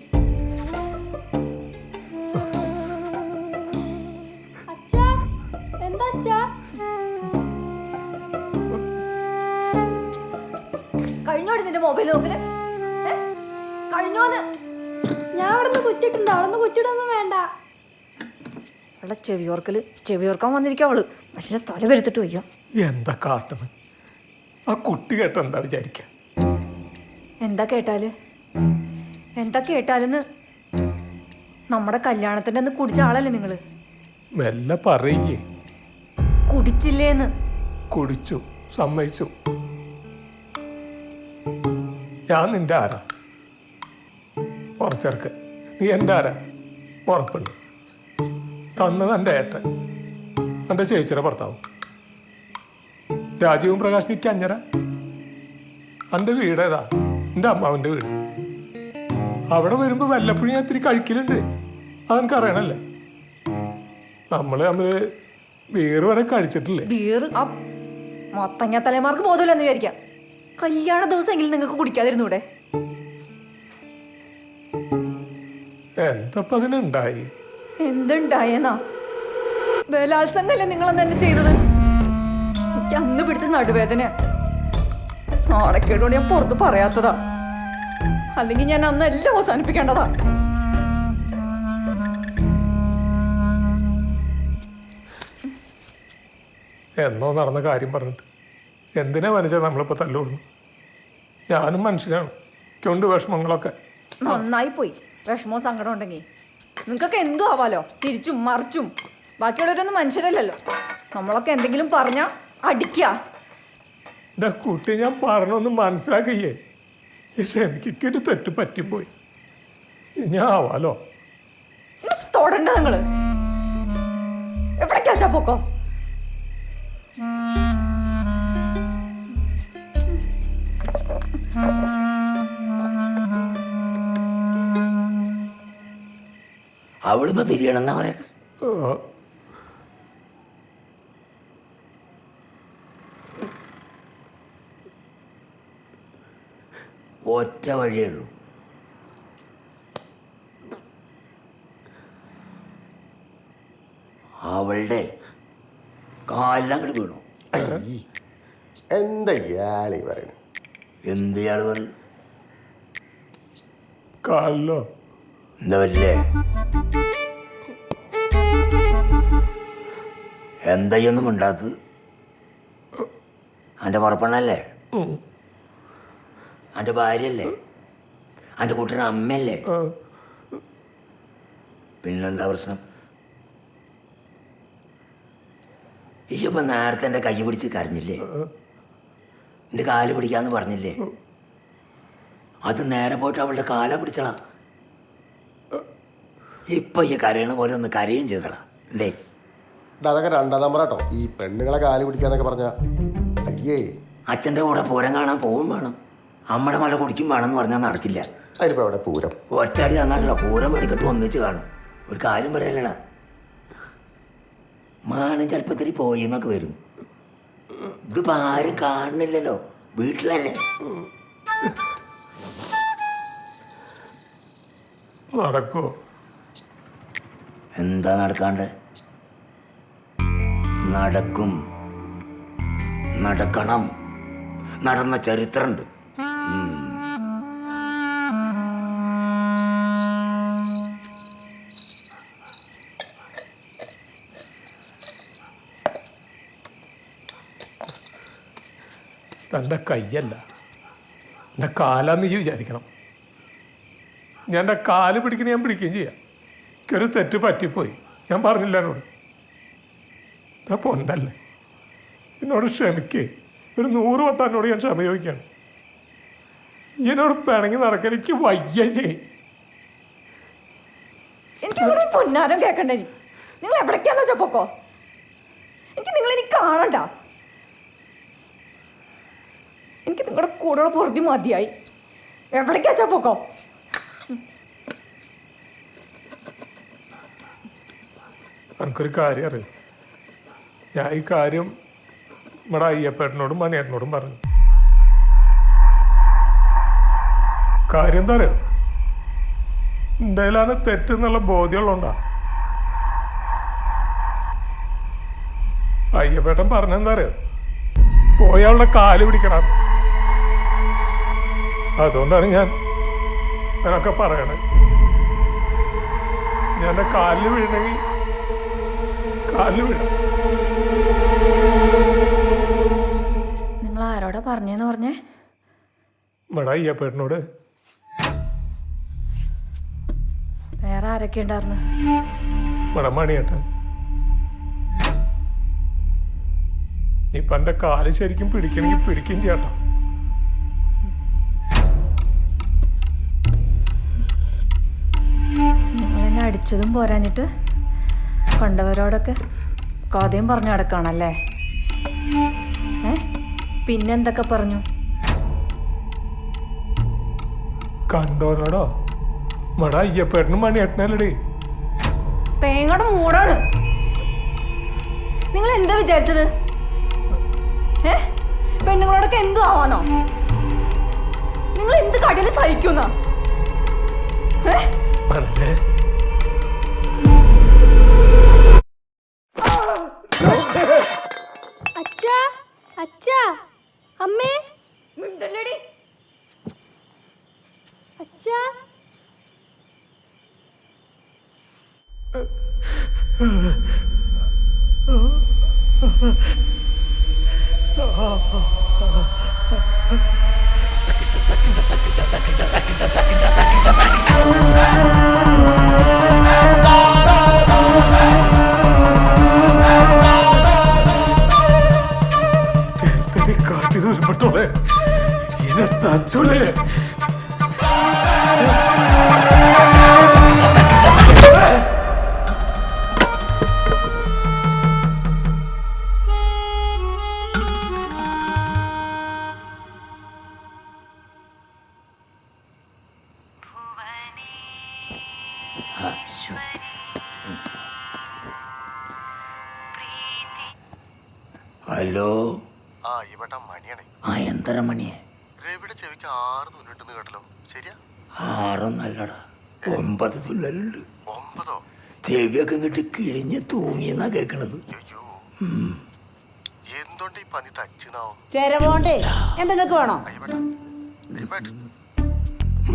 കഴിഞ്ഞോടി നിന്റെ മൊബൈൽ നോക്കല്? കഴിഞ്ഞോന്ന്? ഞാൻ അവിടെ നിന്ന് കുറ്റിട്ടുണ്ട്. അവിടെ നിന്ന് കുറ്റിടൊന്നും വേണ്ട. അവളെ ചെവിയോർക്കാൻ വന്നിരിക്കും അവള്. പക്ഷെ തല വരുത്തിട്ട് വയ്യ. എന്താ കാട്ടണ്? ആ കുട്ടി കേട്ട എന്താ വിചാരിക്ക? എന്താ കേട്ടാലെന്ന് നമ്മുടെ കല്യാണത്തിന്റെ അന്ന് കുടിച്ച ആളല്ലേ നിങ്ങള്? മെല്ലെ പറയേ. കുടിച്ചില്ലേന്ന്? കുടിച്ചു, സമ്മതിച്ചു. ഞാൻ നിന്റെ ആരാ? ഉറച്ചെറുക്ക്. നീ എൻ്റെ ആരാ? ഉറപ്പുണ്ട്. തന്നത് എൻ്റെ ഏട്ടൻ, എൻ്റെ ചേച്ചിയുടെ ഭർത്താവും. രാജീവും പ്രകാശിനിക്ക് അഞ്ഞര. എൻ്റെ വീട് ഏതാ? എൻ്റെ അമ്മാവൻ്റെ വീട്. അവിടെ വരുമ്പോൾ വല്ലപ്പോഴും ഞാൻ ഇത്തിരി കഴിക്കലുണ്ട്. അതെനിക്ക് അറിയണല്ലേ. നമ്മൾ ബീർ വരെ കഴിച്ചിട്ടില്ലേ? ബീർ മത്തങ്ങ തലമാർക്ക് ബോധമില്ലെന്ന് വിചാരിക്കാം. കല്യാണ ദിവസം എങ്കിലും നിങ്ങൾക്ക് കുടിക്കാതിരുന്നൂടെ? എന്തപ്പ അതിനുണ്ടായി? എന്തുണ്ടായെന്നാ? ബലാത്സംഗല്ലേ നിങ്ങളെന്ന് തന്നെ ചെയ്തത്? എനിക്ക് അന്ന് പിടിച്ച നടുവേദന. നാളെക്കേടോട് ഞാൻ പുറത്ത് പറയാത്തതാ. അല്ലെങ്കിൽ ഞാൻ അന്ന് എല്ലാം അവസാനിപ്പിക്കേണ്ടതാ. എന്നോ നടന്ന കാര്യം പറഞ്ഞിട്ട് എന്തിനാ മനുഷ്യൻ നമ്മളിപ്പോൾ തല്ലുകൊടുന്നു? ഞാനും മനുഷ്യനാണ്. എനിക്കുണ്ട് വിഷമങ്ങളൊക്കെ. നന്നായി പോയി. വിഷമവും സങ്കടം ഉണ്ടെങ്കിൽ നിങ്ങൾക്കൊക്കെ എന്തും ആവാലോ, തിരിച്ചും മറിച്ചും. ബാക്കിയുള്ളവരൊന്നും മനുഷ്യരല്ലല്ലോ. നമ്മളൊക്കെ എന്തെങ്കിലും പറഞ്ഞാ അടിക്കുക. എൻ്റെ കുട്ടി ഞാൻ പറഞ്ഞൊന്നും മനസ്സിലാക്കിയേ. പക്ഷെ എനിക്കൊരു തെറ്റ് പറ്റിപ്പോയി. ഇനി ആവാലോ. തൊടണ്ട നിങ്ങള്. എവിടേക്കാച്ചാ പോക്കോ. അവളിപ്പോ പിരിയണമെന്നാ പറയണ. ഒറ്റ വഴിയേ ഉള്ളൂ. അവളുടെ കാലെല്ലാം കിടന്നു വീണു. എന്താ ഇയാളീ പറയണ? എന്ത് ഇയാള് പറയണു? കാലിലോ? എന്താ പറ്റില്ലേ? എന്തായൊന്നും ഉണ്ടാക്ക്. എൻ്റെ പുറപ്പെണ്ണല്ലേ? എൻ്റെ ഭാര്യയല്ലേ? എൻ്റെ കുട്ടിയുടെ അമ്മയല്ലേ? പിന്നെന്താ പ്രശ്നം? ഇപ്പം നേരത്തെ എൻ്റെ കൈ പിടിച്ച് കരഞ്ഞില്ലേ? എൻ്റെ കാല് പിടിക്കാന്ന് പറഞ്ഞില്ലേ? അത് നേരെ പോയിട്ട് അവളുടെ കാല പിടിച്ചളാ. ഇപ്പൊ ഈ കരയണ പോലെ ഒന്ന് കരയും ചെയ്തളാ അല്ലേ? അതൊക്കെ രണ്ടാം നമ്പറാട്ടോ. ഈ പെണ്ണുങ്ങളെ കാല് പിടിക്കാന്നൊക്കെ പറഞ്ഞ അയ്യേ. അച്ഛൻ്റെ കൂടെ പൂരം കാണാൻ പോവും വേണം, അമ്മയുടെ മല കുടിക്കും വേണം എന്ന് പറഞ്ഞാൽ നടക്കില്ല. അതിനിപ്പോ എവിടെ പൂരം? ഒറ്റയടി തന്നാലോ പൂരം വെടിക്കെട്ട് ഒന്നിച്ച് കാണും. ഒരു കാര്യം പറയല്ലടാ, മാനം ചെറുപ്പത്തിൽ പോയി എന്നൊക്കെ വരും. ഇതിപ്പോ ആരും കാണുന്നില്ലല്ലോ, വീട്ടിലല്ലേ. നടക്കോ? എന്താ നടക്കാണ്ട്? നടക്കും, നടക്കണം. നടന്ന ചരിത്രമുണ്ട്. തൻ്റെ കയ്യല്ല, എൻ്റെ കാലാന്ന് ഈ വിചാരിക്കണം. ഞാൻ എൻ്റെ കാല് പിടിക്കണ ഞാൻ പിടിക്കുകയും ചെയ്യാം. എനിക്കൊരു തെറ്റ് പറ്റിപ്പോയി, ഞാൻ പറഞ്ഞില്ല എന്നോട്. ഞാൻ പൊന്നല്ലേ, എന്നോട് ക്ഷമിക്കേ. ഒരു 100 വട്ടം എന്നോട് ഞാൻ ക്ഷമ ചോദിക്കുകയാണ്. എന്നോട് പിണങ്ങി നടക്കാൻ എനിക്ക് വയ്യ. എനിക്ക് ഒരു പൊന്നാരം കേൾക്കണ്ടേ? നിങ്ങൾ എവിടേക്കാന്ന് വെച്ചാ പൊക്കോ. എനിക്ക് കാണണ്ട. എനിക്ക് നിങ്ങളുടെ കൂടെ പൊറുതി മതിയായി. എവിടേക്കാച്ചാ പൊക്കോ. എനിക്കൊരു കാര്യം അറിയാം. ഞാൻ ഈ കാര്യം നമ്മുടെ അയ്യപ്പേട്ടനോടും മണിയേട്ടനോടും പറഞ്ഞു. കാര്യം എന്താ അറിയോ? എന്തായാലും തെറ്റെന്നുള്ള ബോധ്യമുള്ളതുകൊണ്ടാ. അയ്യപ്പേട്ടൻ പറഞ്ഞെന്താ അറിയോ? പോയാളുടെ കാല് പിടിക്കണം. അതുകൊണ്ടാണ് ഞാൻ എന്നൊക്കെ പറയണത്. ഞാൻ എൻ്റെ കാലിൽ വീഴണമെങ്കിൽ കാലിൽ വീഴണം. നിങ്ങൾ ആരോടാ പറഞ്ഞെന്ന് പറഞ്ഞേ? ഇവിടെ അയ്യപ്പേട്ടനോട്. വേറെ ആരൊക്കെ ഉണ്ടായിരുന്നു? ഇവിടെ മണിയേട്ടൻ. ഇപ്പൊ എൻ്റെ കാല് ശരിക്കും പിടിക്കണമെങ്കിൽ പിടിക്കും ചേട്ടാ. നിങ്ങൾ എന്നെ അടിച്ചതും പോരാഞ്ഞിട്ട് കണ്ടവരോടൊക്കെ കഥയും പറഞ്ഞു നടക്കുകയാണല്ലേ? പിന്നെന്തൊക്കെ പറഞ്ഞു? കണ്ടോരോടോ? ഇവിടെ അയ്യപ്പേട്ടനും മണിയേട്ടനല്ലേ? തേങ്ങയുടെ മൂടാണ്. നിങ്ങൾ എന്താ വിചാരിച്ചത്? പെണ്ണുങ്ങളോടൊക്കെ എന്തു ആവാന്നോ? നിങ്ങൾ എന്ത് കടയിൽ സഹിക്കുന്ന? അച്ഛാ, അച്ഛാ, അമ്മേ, അച്ഛാ. കാറ്റ് ദുർബട്ടോളെ ഇനെ തച്ചോളെ. ഹലോ. ആ ഇവിടെ മണിയാണേ. ആ എന്തര മണിയെ? രവിയുടെ ചെവിക്ക് 6 തുന്നിട്ടെന്ന് കേട്ടല്ലോ. ശരിയാ? 6 നല്ലടാ, 9 തുള്ളലുണ്ട്. 9ഓ? ചെവിയൊക്കെ ഇങ്ങോട്ട് കിഴിഞ്ഞ് തൂങ്ങിയെന്നാ കേക്കണത്. എന്തുകൊണ്ട് ഈ പനി തച്ചിനാവോ? ചേരവോണ്ടേ എന്തെങ്കിലും വേണോ?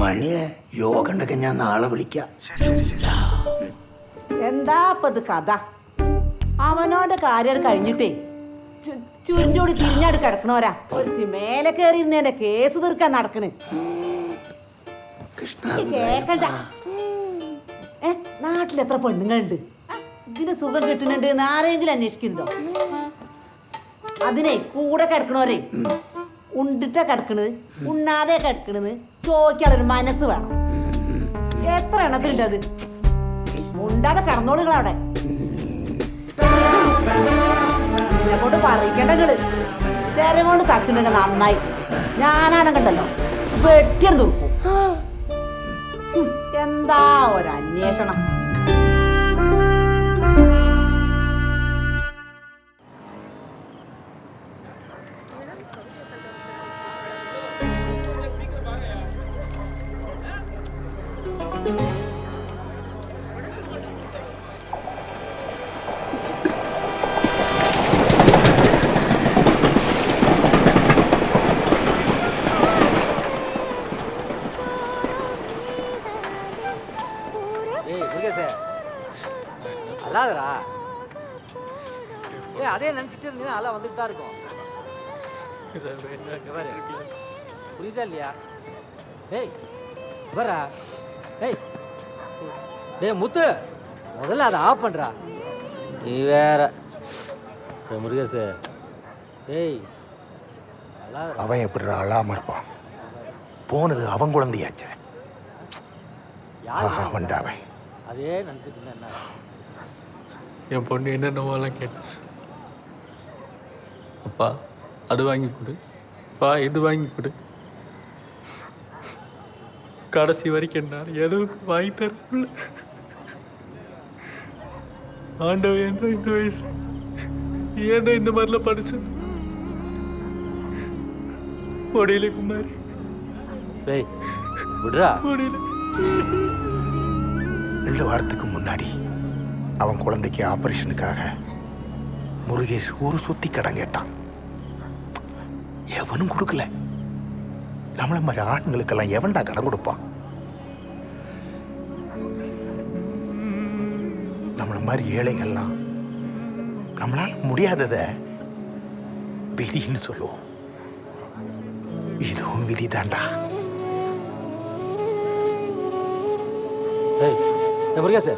മണിയെ യോഗ ഉണ്ടൊക്കെ ഞാൻ നാളെ വിളിക്കാം. എന്താ ഇത് കഥ? അവനോന്റെ കാര്യം കഴിഞ്ഞിട്ടേ ചുരുണ്ടോടി തിരിഞ്ഞാട് കിടക്കണോരാ ഒരു മേലെ കയറിയിരുന്നേന്റെ കേസ് തീർക്കാൻ നടക്കണ്. കേക്കണ്ട. നാട്ടിലെത്ര പെണ്ണുങ്ങളുണ്ട്? ഇതിന് സുഖം കിട്ടുന്നുണ്ട് എന്ന് ആരെങ്കിലും അന്വേഷിക്കുന്നുണ്ടോ? അതിനെ കൂടെ കിടക്കണോരെ ഉണ്ടിട്ടാ കിടക്കണത് ഉണ്ണാതെ കിടക്കണെന്ന് ചോദിക്കാനൊരു മനസ്സ് വേണം. എത്ര എണ്ണത്തിലുണ്ട് അത്? ഉണ്ടാതെ കിടന്നോളുകളവിടെ. എന്നെ കൊണ്ട് പറയിക്കണ്ട നിങ്ങള്. ചേരം കൊണ്ട് തച്ചിട്ടുണ്ടെങ്കിൽ നന്നായി. ഞാനാണെങ്കിണ്ടല്ലോ വെട്ടിയാണ് തുറക്കും. എന്താ ഒരു അന്വേഷണം. அல்லாதரா அதே நினச்சிட்டு இருந்தீங்கன்னா அதெல்லாம் வந்துட்டு தான் இருக்கும். புரியுதா இல்லையா? ஏய் வரா. ஏய் டேய் முத்து, முதல்ல அதை ஆஃப் பண்ணுறா. நீ வேற முருகேசு. ஏய் அவன் எப்படி அழாம இருப்பான்? போனது அவன் குழந்தையாச்சே. வண்டாவே அதே நினைச்சிட்டு என்ன என் பொண்ணு என்னென்னவோலாம் கேட்டேன். அப்பா அது வாங்கி கொடு, அப்பா இது வாங்கி கொடு. கடைசி வரைக்கும் என்னால் எதுவும் வாங்கி தரல. ஆண்டவன் ஏதோ இந்த வயசு ஏதோ இந்த மாதிரிலாம் படிச்சு முடியல குமாரி, முடியல. 2 வாரத்துக்கு முன்னாடி அவன் குழந்தைக்கு ஆபரேஷனுக்காக முருகேஷ் ஒரு சொத்தி கடன் கேட்டான். எவனும் கொடுக்கல. நம்மள மாதிரி ஆளுங்களுக்கெல்லாம் எவன்டா கடன் கொடுப்பான்? நம்மள மாதிரி ஏழைங்கெல்லாம் நம்மளால முடியாதத விதின்னு சொல்லுவோம். இதுவும் விதி தாண்டா. முருகேஷ்,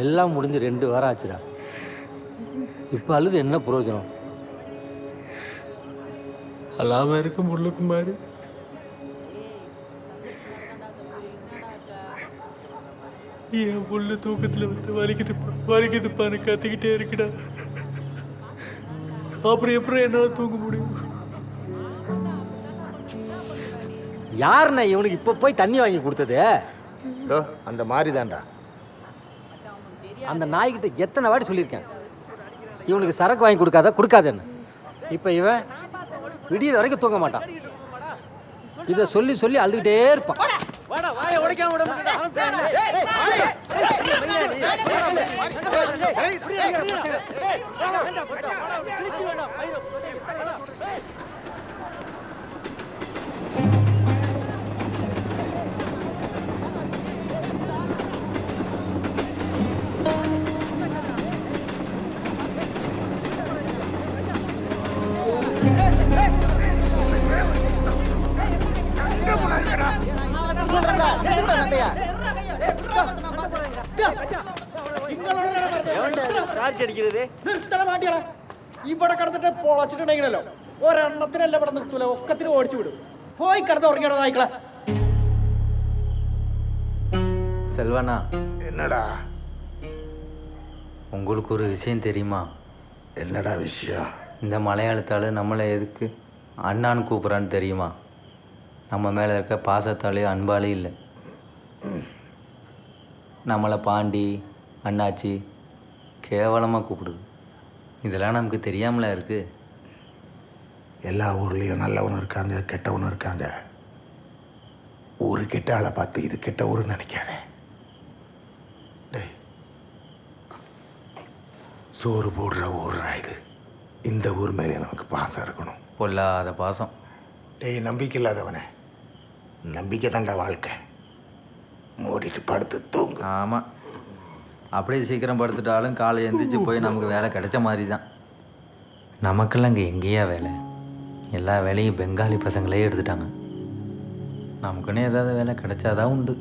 எல்லாம் முடிஞ்சு 2 வாரம் ஆச்சுடா. இப்போ அழுது என்ன பிரயோஜனம்? அல்லாம இருக்க முடியல குமாரி. என் புள்ள தூக்கத்துல வந்து வலிக்குதுப்பான்னு கத்திக்கிட்டே இருக்குடா. அப்புறம் எப்படி என்னால தூங்க முடியும்? யாருண்ணா இவனுக்கு இப்போ போய் தண்ணி வாங்கி கொடுத்தது? அந்த மாதிரி தான்டா. அந்த நாய்கிட்ட எத்தனை வாட்டி சொல்லியிருக்கேன், இவனுக்கு சரக்கு வாங்கி கொடுக்காதன்னு. இப்போ இவன் விடியது வரைக்கும் தூங்க மாட்டான். இதை சொல்லி சொல்லி அழுதுகிட்டே இருப்பான். ഇവിടെ കിടന്നിട്ട് പൊളച്ചിട്ടുണ്ടെങ്കിലല്ലോ ഒരെണ്ണത്തിനല്ല ഇവിടെ നിർത്തൂല, ഒക്കത്തിന് ഓടിച്ചു വിടും. പോയി കിടന്ന് ഉറങ്ങിയോടെ നായിക്കളെ. செல்வண்ணா, என்னடா உங்களுக்கு ஒரு விஷயம் தெரியுமா? என்னடா விஷயம்? இந்த மலையாளத்தால் நம்மளை எதுக்கு அண்ணான்னு கூப்பிட்றான்னு தெரியுமா? நம்ம மேலே இருக்க பாசத்தாலேயும் அன்பாலேயும் இல்லை. நம்மளை பாண்டி அண்ணாச்சி கேவலமாக கூப்பிடுது. இதெல்லாம் நமக்கு தெரியாமலா இருக்குது? எல்லா ஊர்லேயும் நல்லவனும் இருக்காங்க, கெட்டவனும் இருக்காங்க. ஒரு கெட்ட ஆளை பார்த்து இது கெட்ட ஊருன்னு நினைக்காதே. டேய், சோறு போடுற ஊர்ரா இது. இந்த ஊர் மேலே நமக்கு பாசம் இருக்கணும். பொல்லாத பாசம். டேய், நம்பிக்கை இல்லாதவனே, நம்பிக்கை தாண்டா வாழ்க்கை. மூடிட்டு படுத்து தூங்கு. ஆமாம், அப்படியே சீக்கிரம் படுத்துட்டாலும் காலை எழுந்திரிச்சு போய் நமக்கு வேலை கிடைச்ச மாதிரி தான். நமக்கெல்லாம் இங்கே எங்கேயா வேலை? எல்லா வேலையும் பெங்காலி பசங்களே எடுத்துட்டாங்க. நமக்குன்னு ஏதாவது வேலை கிடைச்சாதான் உண்டு.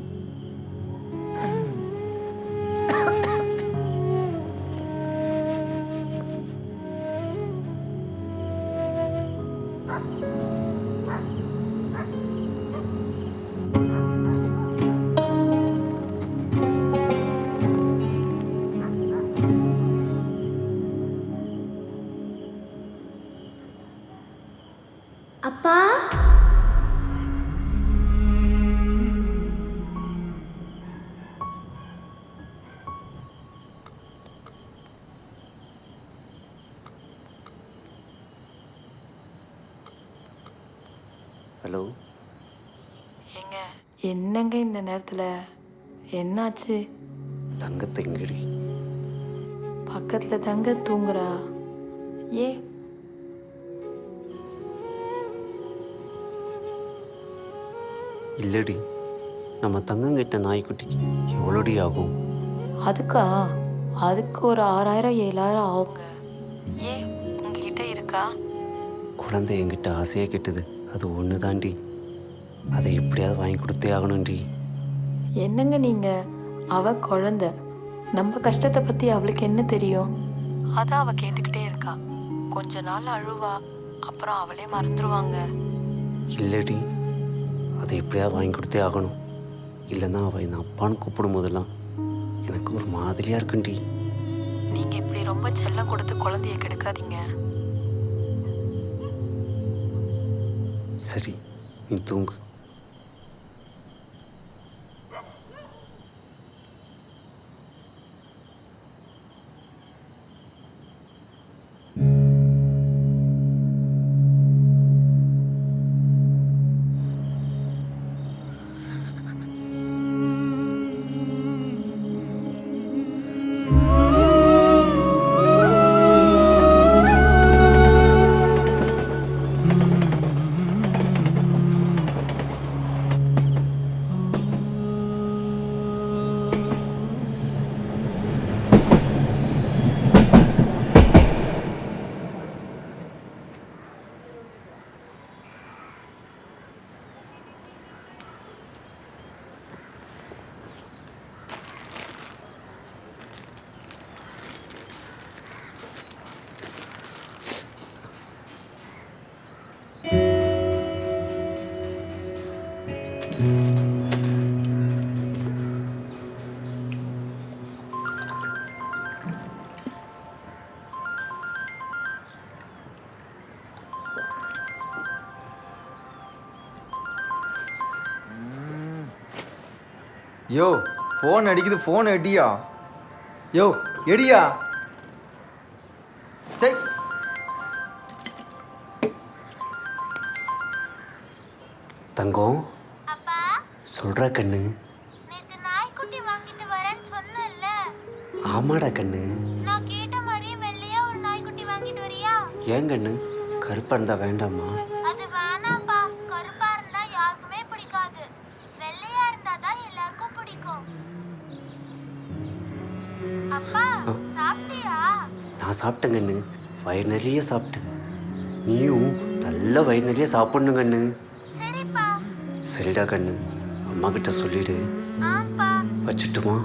அப்பா, ஹலோ. ஏங்க, என்னங்க இந்த நேரத்தில் என்னாச்சு? தங்கத்தை இங்கடி. பக்கத்தில் தங்க தூங்குறா? ஏ இல்லடி, நம்ம தங்கங்கிட்ட நாய்க்குட்டிக்கு எவ்வளோடி ஆகும்? அதுக்கு ஒரு 6000 7000 ஆகுங்க. ஏன் உங்ககிட்ட இருக்கா? குழந்தை என்கிட்ட ஆசையாக கெட்டுது, அது ஒன்று தாண்டி. அதை எப்படியாவது வாங்கி கொடுத்தே ஆகணும்டி. என்னங்க நீங்கள்? அவ குழந்தை, நம்ம கஷ்டத்தை பற்றி அவளுக்கு என்ன தெரியும்? அதான் அவள் கேட்டுக்கிட்டே இருக்கா. கொஞ்ச நாள் அழுவா, அப்புறம் அவளே மறந்துடுவாங்க. இல்லடி, அதை எப்படியாவது வாங்கி கொடுத்தே ஆகணும். இல்லைன்னா அவள் என்னை அப்பான்னு கூப்பிடும் போதெல்லாம் எனக்கு ஒரு மாதிரியாக இருக்குண்டி. நீங்க இப்படி ரொம்ப செல்லம் கொடுத்து குழந்தைய கெடுக்காதீங்க. சரி, நீ தூங்கு. யோ ஃபோன் அடிக்குது, ஃபோன் எடியா. யோ எடியா. சரி தங்கம், சொல்ற கண்ணு. நேத்து நாய்க்குட்டி வாங்கிட்டு வரேன்னு சொன்னேன்ல. ஆமாடா கண்ணு. நான் கேட்ட மாதிரியே வெள்ளையா ஒரு நாய்க்குட்டி வாங்கிட்டு வரியா? ஏன் கண்ணு, கருப்பா இருந்தா வேண்டாமா? அது வேணாம்ப்பா. கருப்பா இருந்தா யாருக்குமே பிடிக்காது. வெள்ளையா இருந்தா தான் எல்லாருக்கும் பிடிக்கும். அப்பா சாப்பிட்டியா? நான் சாப்பிட்டேன் கண்ணு, வயிறு நிறைய சாப்பிட்டேன். நீயும் நல்ல வயிறு நிறைய சாப்பிடணும் கண்ணு. சரிப்பா. சரிடா கண்ணு, அம்மா கிட்ட சொல்லிடு. ஆப்பா. வச்சுட்டுமா?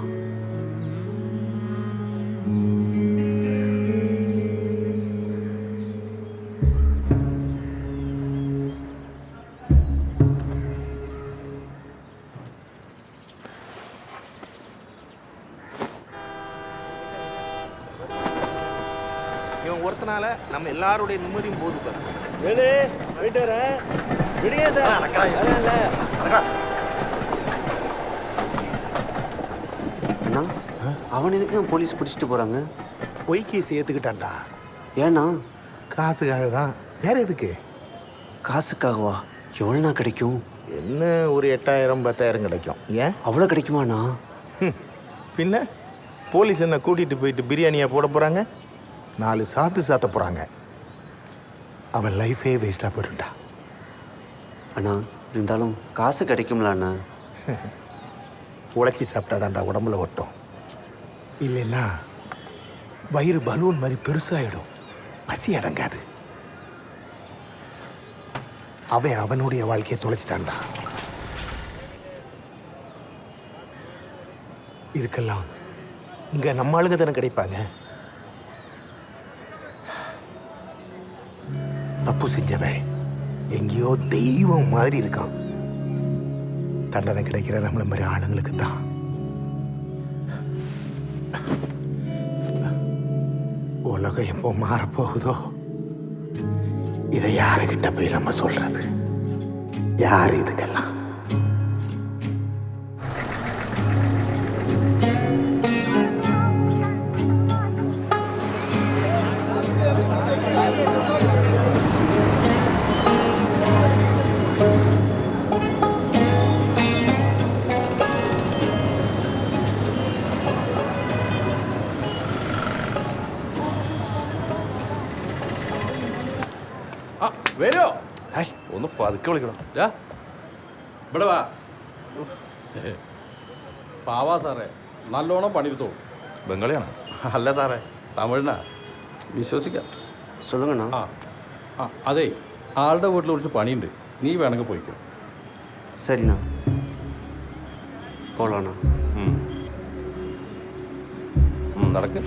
இவன் ஒருத்தனால நம்ம எல்லாருடைய நிம்மதியும் போது பாரு. போயிட்டு வரேன். விடுங்க சார். வரேன்ல. அண்ணா, அவன் எதுக்கு நான் போலீஸ் பிடிச்சிட்டு போறாங்க? பொய் கேஸ் ஏத்துக்கிட்டான்டா. ஏண்ணா? காசுக்காக தான். வேற எதுக்கு? காசுக்காகவா? எவ்வளோண்ணா கிடைக்கும்? என்ன ஒரு 8000 10,000 கிடைக்கும். ஏன் அவ்வளோ கிடைக்குமாண்ணா? பின்ன போலீஸ் என்ன கூட்டிட்டு போயிட்டு பிரியாணியா போட போறாங்க, 4 சாத்து சாத்த போறாங்க. அவன் லைஃபே வேஸ்டா போயிடும்டா. அண்ணா, இருந்தாலும் காசு கிடைக்கும்ல அண்ணா? உழைச்சி சாப்பிட்டாதான்டா உடம்புல ஒட்டும். இல்லைன்னா வயிறு பலூன் மாதிரி பெருசாயிடும், பசி அடங்காது. அவன் அவனுடைய வாழ்க்கையை தொலைச்சிட்டான்டா. இதுக்கெல்லாம் இங்க நம்ம ஆளுங்க தானே கிடைப்பாங்க. தப்பு செஞ்சவன் எங்கேயோ தெய்வம் மாதிரி இருக்கான். தண்டனை கிடைக்கிற நம்மள மாதிரி ஆளுங்களுக்கு தான். உலகம் எப்போ மாறப்போகுதோ, இதை யாருக்கிட்ட போய் நம்ம சொல்றது? யாரு இதுக்கெல்லாம்? വരോ ഒന്ന് പതുക്കെ വിളിക്കണം. ഇവിടെ വാ. പാവാ സാറേ, നല്ലോണം പണിയെടുത്തോളൂ. ബംഗാളിയാണ്? അല്ല സാറേ, തമിഴ്നാ. വിശ്വസിക്കാം. சொல்லுங்கண்ணா. ആ അതെ, ആളുടെ വീട്ടിൽ കുറച്ച് പണിയുണ്ട്, നീ വേണമെങ്കിൽ പോയിക്കോ. சரிண்ணா, போகலாண்ணா. നടക്ക്.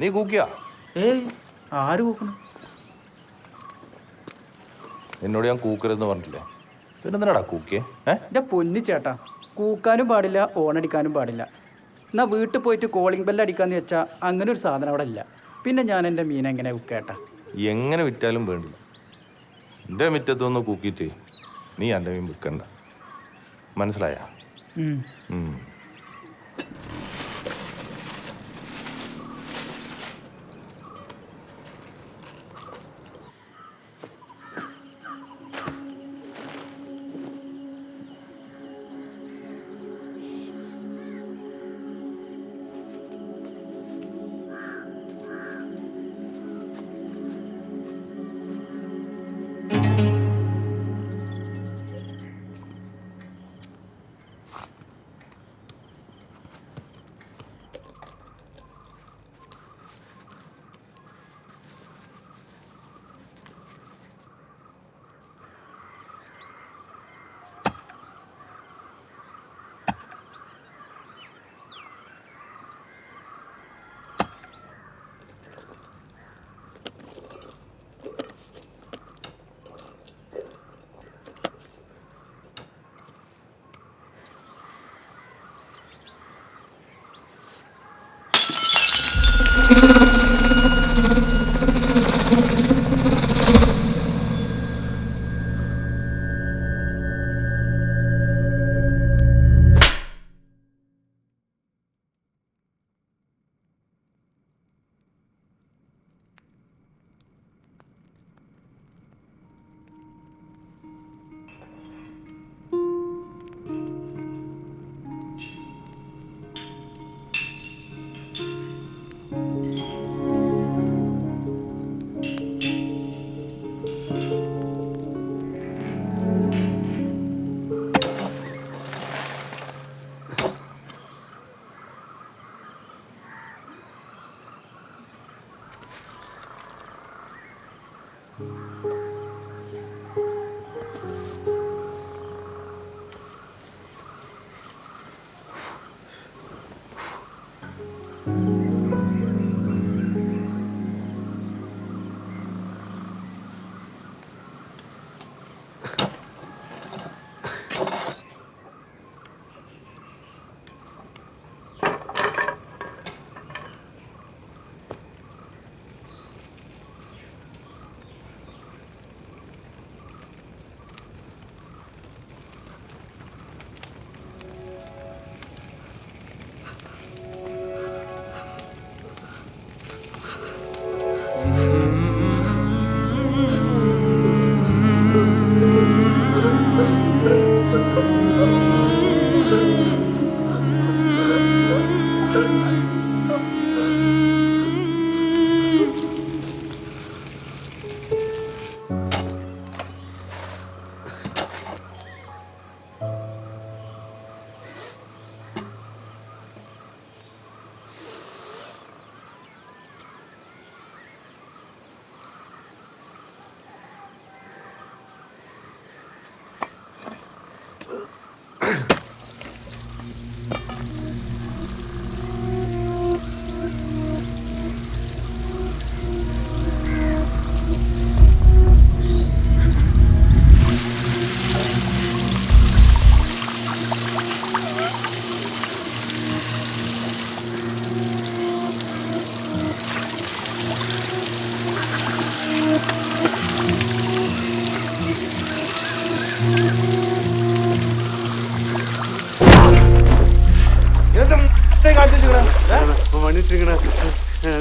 നീ കൂക്കിയാ? ഏയ് ആര് കൂക്കണം? എന്നോട് ഞാൻ കൂക്കരുതെന്ന് പറഞ്ഞില്ലേ? പിന്നെന്തിനാടാ കൂക്കിയേ? എൻ്റെ പൊന്നു ചേട്ടാ, കൂക്കാനും പാടില്ല, ഓണടിക്കാനും പാടില്ല. എന്നാൽ വീട്ടിൽ പോയിട്ട് കോളിംഗ് ബെല്ല് അടിക്കാന്ന് വെച്ചാൽ അങ്ങനെ ഒരു സാധനം അവിടെ ഇല്ല. പിന്നെ ഞാൻ എൻ്റെ മീൻ എങ്ങനെ വിൽക്കേട്ടാ? എങ്ങനെ വിറ്റാലും വേണ്ടില്ല. എൻ്റെ മുറ്റത്തൊന്ന് കൂക്കിയിട്ട് നീ എൻ്റെ മീൻ വിൽക്കണ്ട. മനസ്സിലായ?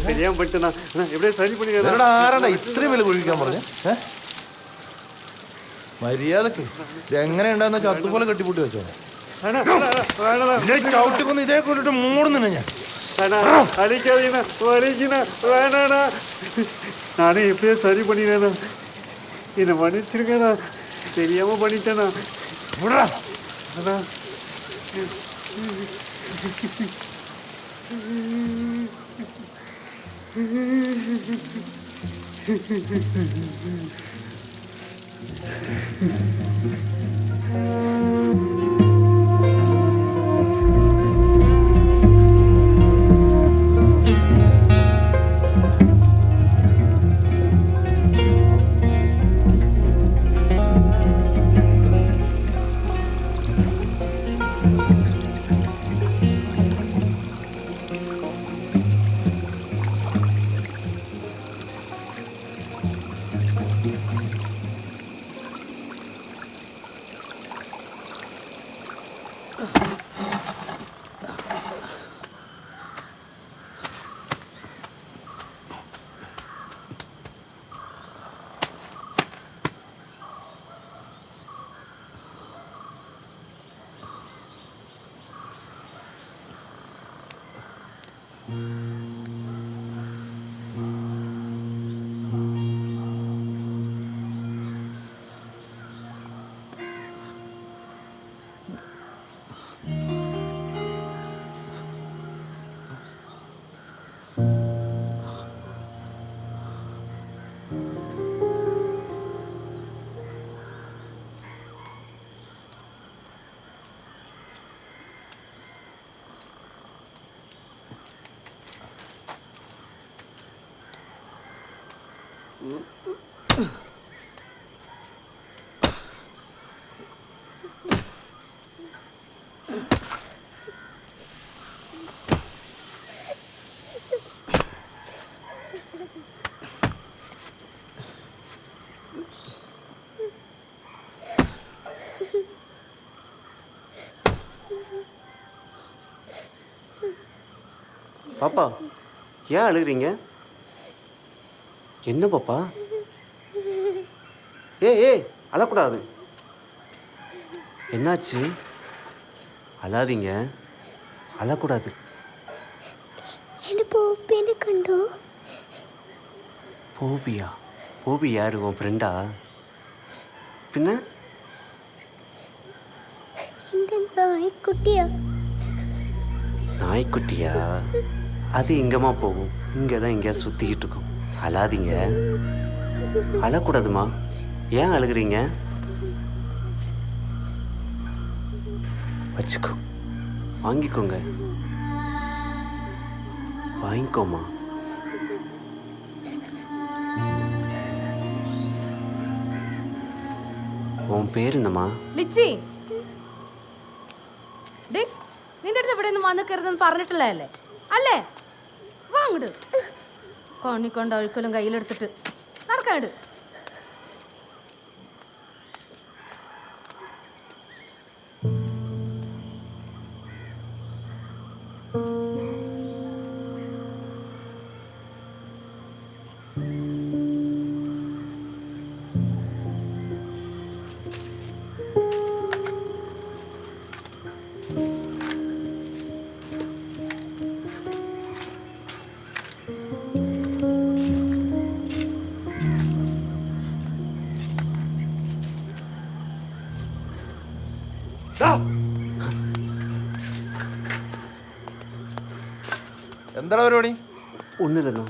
தெரியாம பண்ணிட்டேண்ணா எப்படியே சரி பண்ணிக்கிறேன். ആരാടാ ഇത്രയും വില കുഴിക്കാൻ പറഞ്ഞു? മര്യാദക്ക് എങ്ങനെ ഉണ്ടാകുന്ന ചത്തുപോലെ കെട്ടിപ്പൂട്ടി വെച്ചോ. ചവിട്ടിക്കൊന്ന് ഇതേ കൊണ്ടിട്ട് മൂടുന്നുണ്ട് ഞാൻ. அழிக்காதீங்கண்ணா வலிக்குண்ணா வேணாண்ணா. நானே எப்படியே சரி பண்ணிடுறேண்ணா. என்னை மன்னிச்சிருக்கேண்ணா, தெரியாம பண்ணிட்டேண்ணா. அண்ணா பாப்பா ஏன் அழுகுறீங்க? என்ன பாப்பா? ஏய் அழக்கூடாது. என்னாச்சு? அழாதீங்க, அழக்கூடாது. போபியா? போபி யாரு? உன் ஃப்ரெண்டா? பின்ன நாய்க்குட்டியா? அது எங்கம்மா போகும்? இங்கே தான் எங்கேயா சுற்றிக்கிட்டு இருக்கோம். அழாதீங்க, அழக்கூடாதுமா. ஏன் அழுகுறீங்க? வச்சுக்கோ, வாங்கிக்கோங்க, வாங்கிக்கோமா. உன் பேர் என்னம்மா? ലിച്ചി ഡേ നിന്റെ അടുത്ത് ഇവിടെ ഒന്നും വന്നിക്കരുതെന്ന് പറഞ്ഞിട്ടില്ലേ അല്ലേ? വാങ്ങിട് കണ്ണിക്കൊണ്ട് അഴുക്കലും കയ്യിലെടുത്തിട്ട് നടക്കാട്. എന്താണ് പരിപാടി? ഒന്നുമില്ലല്ലോ.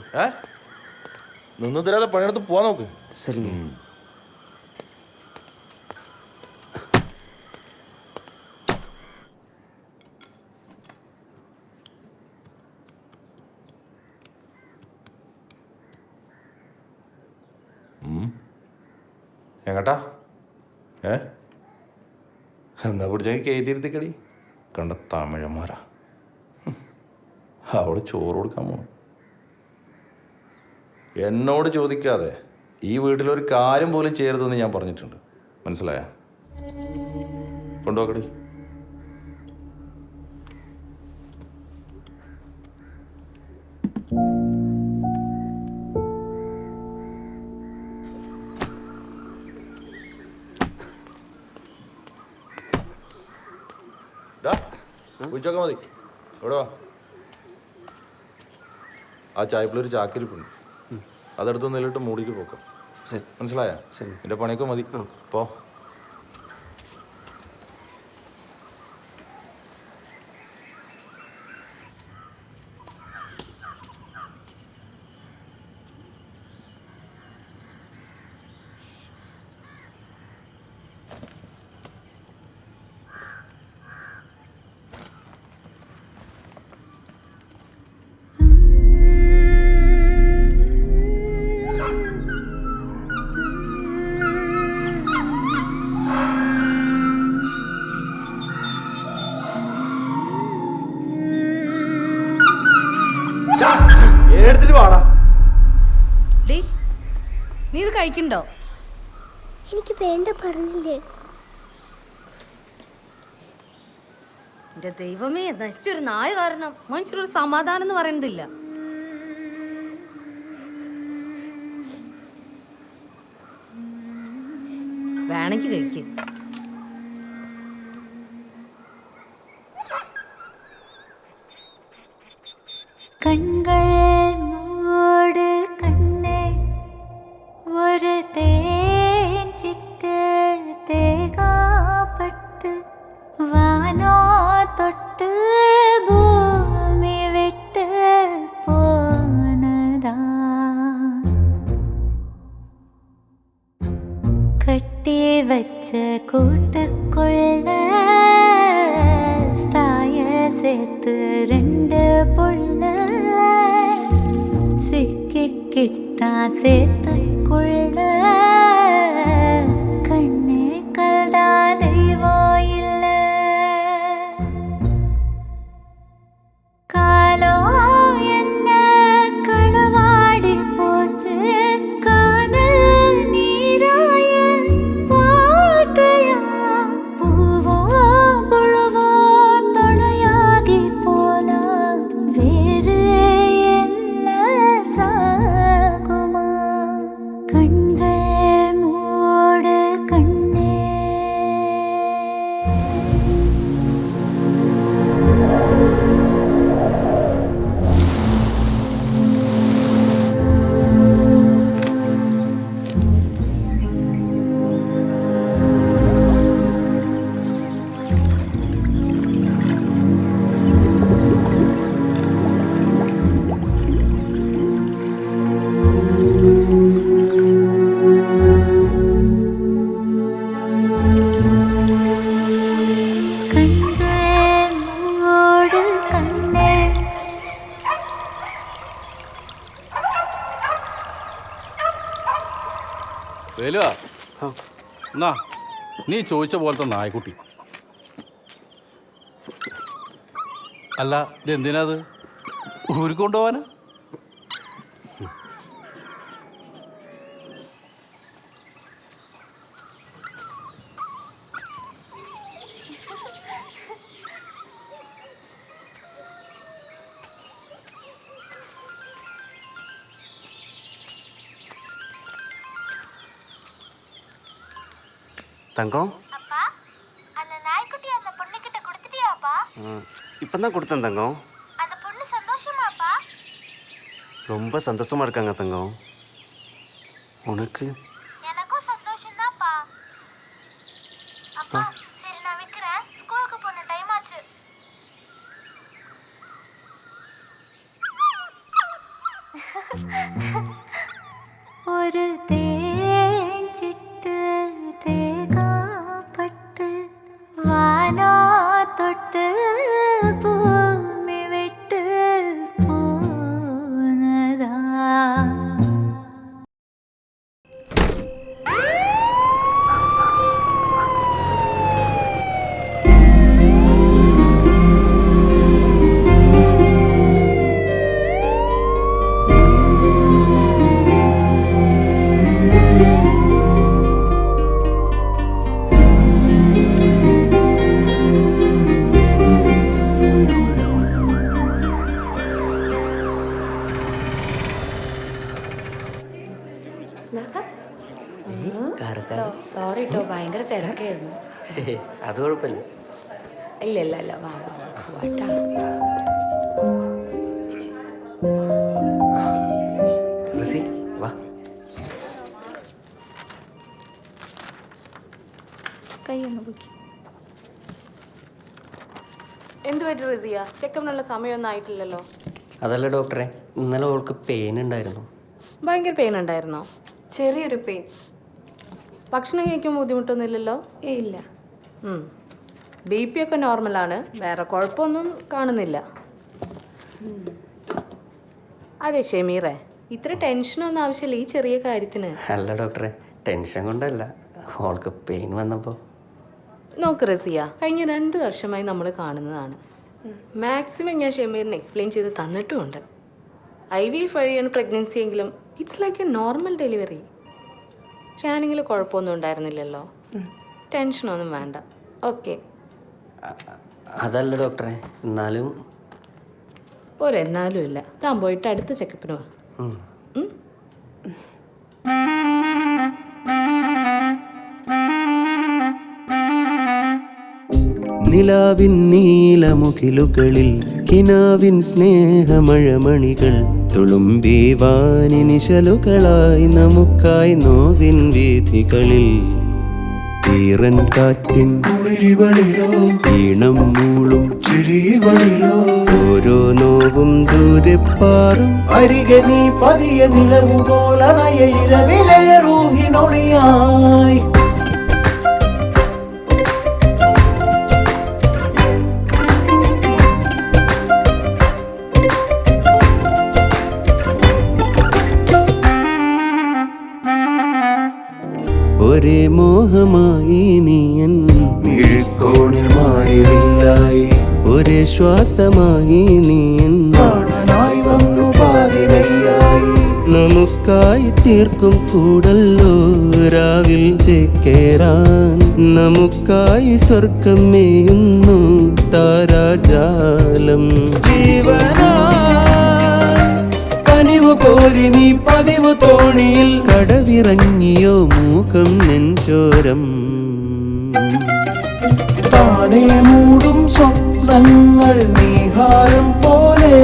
നിന്ന് തരാതെ പണിയെടുത്ത് പോവാൻ നോക്ക്. சரிங்க. എങ്ങട്ടാ? എന്നാ പിടിച്ചെങ്കിൽ കയറ്റിയിരുത്തിക്കടി. കണ്ട തമിഴന്മാരാ. അവിടെ ചോറ് കൊടുക്കാൻ പോണം. എന്നോട് ചോദിക്കാതെ ഈ വീട്ടിലൊരു കാര്യം പോലും ചെയ്യരുതെന്ന് ഞാൻ പറഞ്ഞിട്ടുണ്ട്. മനസ്സിലായ? കൊണ്ടുപോക്കടി. ഉച്ചൊക്കെ മതി. ഇവിടെ വാ. ആ ചായപ്പിലൊരു ചാക്കിരിപ്പുണ്ട്, അതെടുത്ത് നെല്ലിട്ട് മൂടിക്ക് പോക്കാം. മനസ്സിലായ? എൻ്റെ പണിയൊക്കെ മതി. പോ. എടുത്തിട്ട് വാടാ. നീ ഇത് കഴിക്കണ്ടോ? എനിക്ക് വേണ്ട പറഞ്ഞില്ലേ? എന്റെ ദൈവമേ, നശിച്ചൊരു നായ കാരണം മനുഷ്യരൊരു സമാധാനം എന്ന് പറയുന്നതില്ല. വേണമെങ്കിൽ കഴിക്കും. கண்கள் மூடு கண்ணே ஒரு தேன் சிட்டு தேகாப்பட்டு வானோ தொட்டு பூமி விட்டு போனதா கட்டி வச்ச கூட்டுக்குள்ள தாய சேர்த்து 2 புள்ள சிக்கிக்கிட்டா சேர்த்துக்குள்ள கண்ணே கல்டா தெய்வம் இல்ல காலம் என்ன களவாடி போச்சு காதல் நீராய வாழ்க்கையா பூவோ புழுவோ தொலையாகி போனா வேறு என்ன சாகுமா கண்கள் மூடு கண்ணே கண்கள் மூடு கண்ணே വേലുവാ, എന്നാ നീ ചോദിച്ച പോലത്തെ നായ്ക്കുട്ടി. അല്ല, ഇതെന്തിനാത് ഊരിക്കൊണ്ടുപോവാനാ? தங்கம் அப்பா அந்த நாய்க்குட்டி அந்த பொண்ணுகிட்ட கொடுத்துட்டியாப்பா? இப்போ தான் கொடுத்தேன் தங்கம். அந்த பொண்ணு சந்தோஷமாப்பா? ரொம்ப சந்தோஷமா இருக்காங்க தங்கம். உனக்கு? எனக்கும் சந்தோஷம்தான்ப்பா. அப்பா சரி நான் வைக்கிறேன், ஸ்கூலுக்கு போன டைம் ஆச்சு. ஒரு தேன் சிட்டு தேகாப்பட்டு வானோ தொட்டு பூமி விட்டு போனதா സോറി കേട്ടോ, ഭയങ്കര തിരക്കായിരുന്നു. അത് കുഴപ്പമില്ല. ഇല്ല ഇല്ല ഇല്ല, വാ വാ വാട്ടാ. റസി വാ. കൈ ഒന്ന് പൊക്കി. എന്ത് പറ്റി റിസിയ? ചെക്കപ്പിനുള്ള സമയമൊന്നും ആയിട്ടില്ലല്ലോ. അതല്ല ഡോക്ടറെ, ഇന്നലെ അവൾക്ക് പെയിൻ ഉണ്ടായിരുന്നു. ഭയങ്കര പെയിൻ ഉണ്ടായിരുന്നോ? ചെറിയൊരു പെയിൻ. ഭക്ഷണം കഴിക്കാൻ ബുദ്ധിമുട്ടൊന്നും ഇല്ലല്ലോ? ഇല്ല. BP ഒക്കെ നോർമലാണ്, വേറെ കുഴപ്പമൊന്നും കാണുന്നില്ല. അതെ ഷെമീറെ, ഇത്ര ടെൻഷനൊന്നും ആവശ്യമില്ല ഈ ചെറിയ കാര്യത്തിന്. അല്ല ഡോക്ടറെ, ടെൻഷൻ കൊണ്ടല്ല, അവൾക്ക് പെയിൻ വന്നപ്പോൾ. നോക്ക് റസിയ, കഴിഞ്ഞ 2 വർഷമായി നമ്മൾ കാണുന്നതാണ്. മാക്സിമം ഞാൻ ഷെമീറിന് എക്സ്പ്ലെയിൻ ചെയ്ത് തന്നിട്ടുമുണ്ട്. IVF വഴിയാണ് പ്രഗ്നൻസി എങ്കിലും it's like a normal delivery. സ്കാനിങ്ങിൽ കുഴപ്പമൊന്നും ഉണ്ടായിരുന്നില്ലല്ലോ. ടെൻഷനൊന്നും വേണ്ട. ഓക്കെ. അതല്ല ഡോക്ടറെ, എന്നാലും ഒരെന്നാലും ഇല്ല. താൻ പോയിട്ട് അടുത്ത ചെക്കപ്പിന് വാ. നിലാവിൻ നീലമുകിലുകളിൽ കിനാവിൻ സ്നേഹമഴമണികൾ തുളുമ്പി വാനിനിശലുകളായി നമുക്കായി നോവിൻ വീഥികളിൽ ഈറൻ കാറ്റിൻ കുളിരിവളിലോ ഈണം മൂളും ചിരിവളിലോ ഓരോ നോവും ദൂരെ പാറും അരികെ നീ പതിയ നിലവുപോലണയ ഇരവിലെ റൂഹിനൊളിയായി ഒരേ മോഹമായി നീയൻ മിഴിക്കോണിൽ മാറിയില്ലായി ഒരേ ശ്വാസമായി നീയൻ പ്രാണനായി വന്നു പാതിവയ്യായി നമുക്കായി തീർക്കും കൂടല്ലോ രാവിൽ ചേക്കേറാൻ നമുക്കായി സ്വർഗം മേയുന്നു താരാജാലം ജീവനാ കനിവു കോരി നീ പതിവു തോണിയിൽ കടവിറങ്ങിയോ മൂക്കം നെഞ്ചോരം താനേ മൂടും സ്വപ്നങ്ങൾ നീഹാരം പോലെ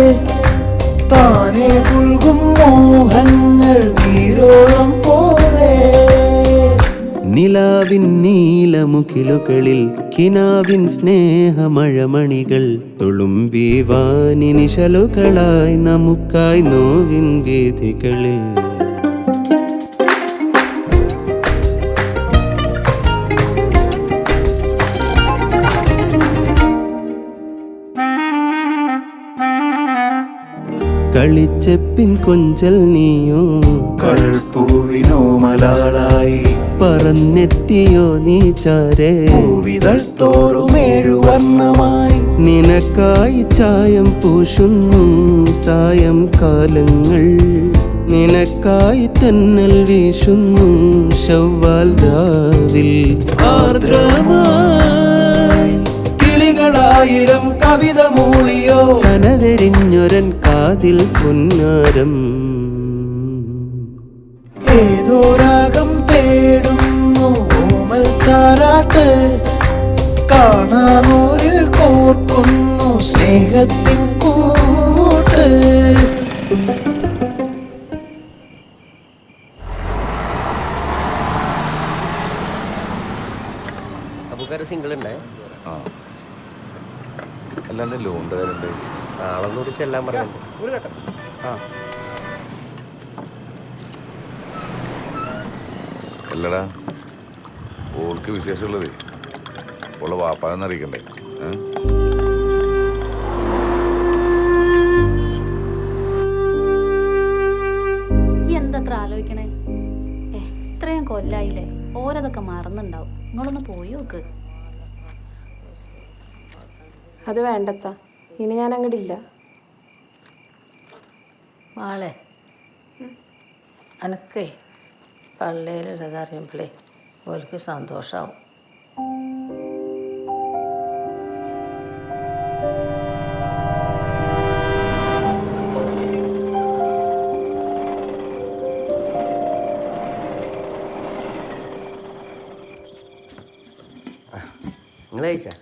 താനേ പുൽകും മോഹങ്ങൾ നീരോളം പോലെ നിലാവിൻ നീലമുകിലുകളിൽ കിനാവിൻ സ്നേഹമഴമണികൾ തുളുമ്പി വാനിനിശലുകളായി നമുക്കായി നോവിൻ വീഥികളിൽ കളിച്ചപ്പിൻ കൊഞ്ചൽ നീയോ കൽപ്പൂവിനോ മലാളായി പറന്നെത്തിയോ നീ ചാരേ പൂവിതൾ തോറുമേഴു വർണ്ണമായി നിനക്കായി ചായം പൂശുന്നു സായം കാലങ്ങൾ നിനക്കായി തെന്നൽ വീശുന്നു ശവ്വാൽ രാവിൽ ആർദ്രമായി കിളികളായിരം കവിത മൂളിയോ കനവെരിഞ്ഞൊരൻ കാതിൽ പൊന്നാരം ഏതോ രാഗം തേടുന്നു ഓമൽ താരാട്ട് കാണാനൂരിൽ കോർക്കുന്നു സ്നേഹത്തിൻ കൂട്ട് അബുക്കാര് സിംഗിൾ ഉണ്ടേ അല്ലാണ്ട് ലോണ്ടുകാരുണ്ട് നാളൊന്നുകൂടി ചെല്ലാൻ പറയുന്നുണ്ട്. അല്ലടാ ഓൾക്ക് വിശേഷമുള്ളതേ ഉള്ള വാപ്പാന്ന് അറിയിക്കണ്ടേ? എന്തത്ര ആലോചിക്കണേ? ഇത്രയും കൊല്ലായില്ലേ, ഓരോതൊക്കെ മറന്നുണ്ടാവും. നിങ്ങളൊന്ന് പോയി നോക്ക്. അത് വേണ്ടത്താ, ഇനി ഞാൻ അങ്ങോട്ടില്ല. മാളെ അനക്കേ പള്ളിയിലിടതറിയുമ്പോഴേ ഓർക്ക് സന്തോഷമാവും. നിങ്ങൾ കഴിച്ചാ?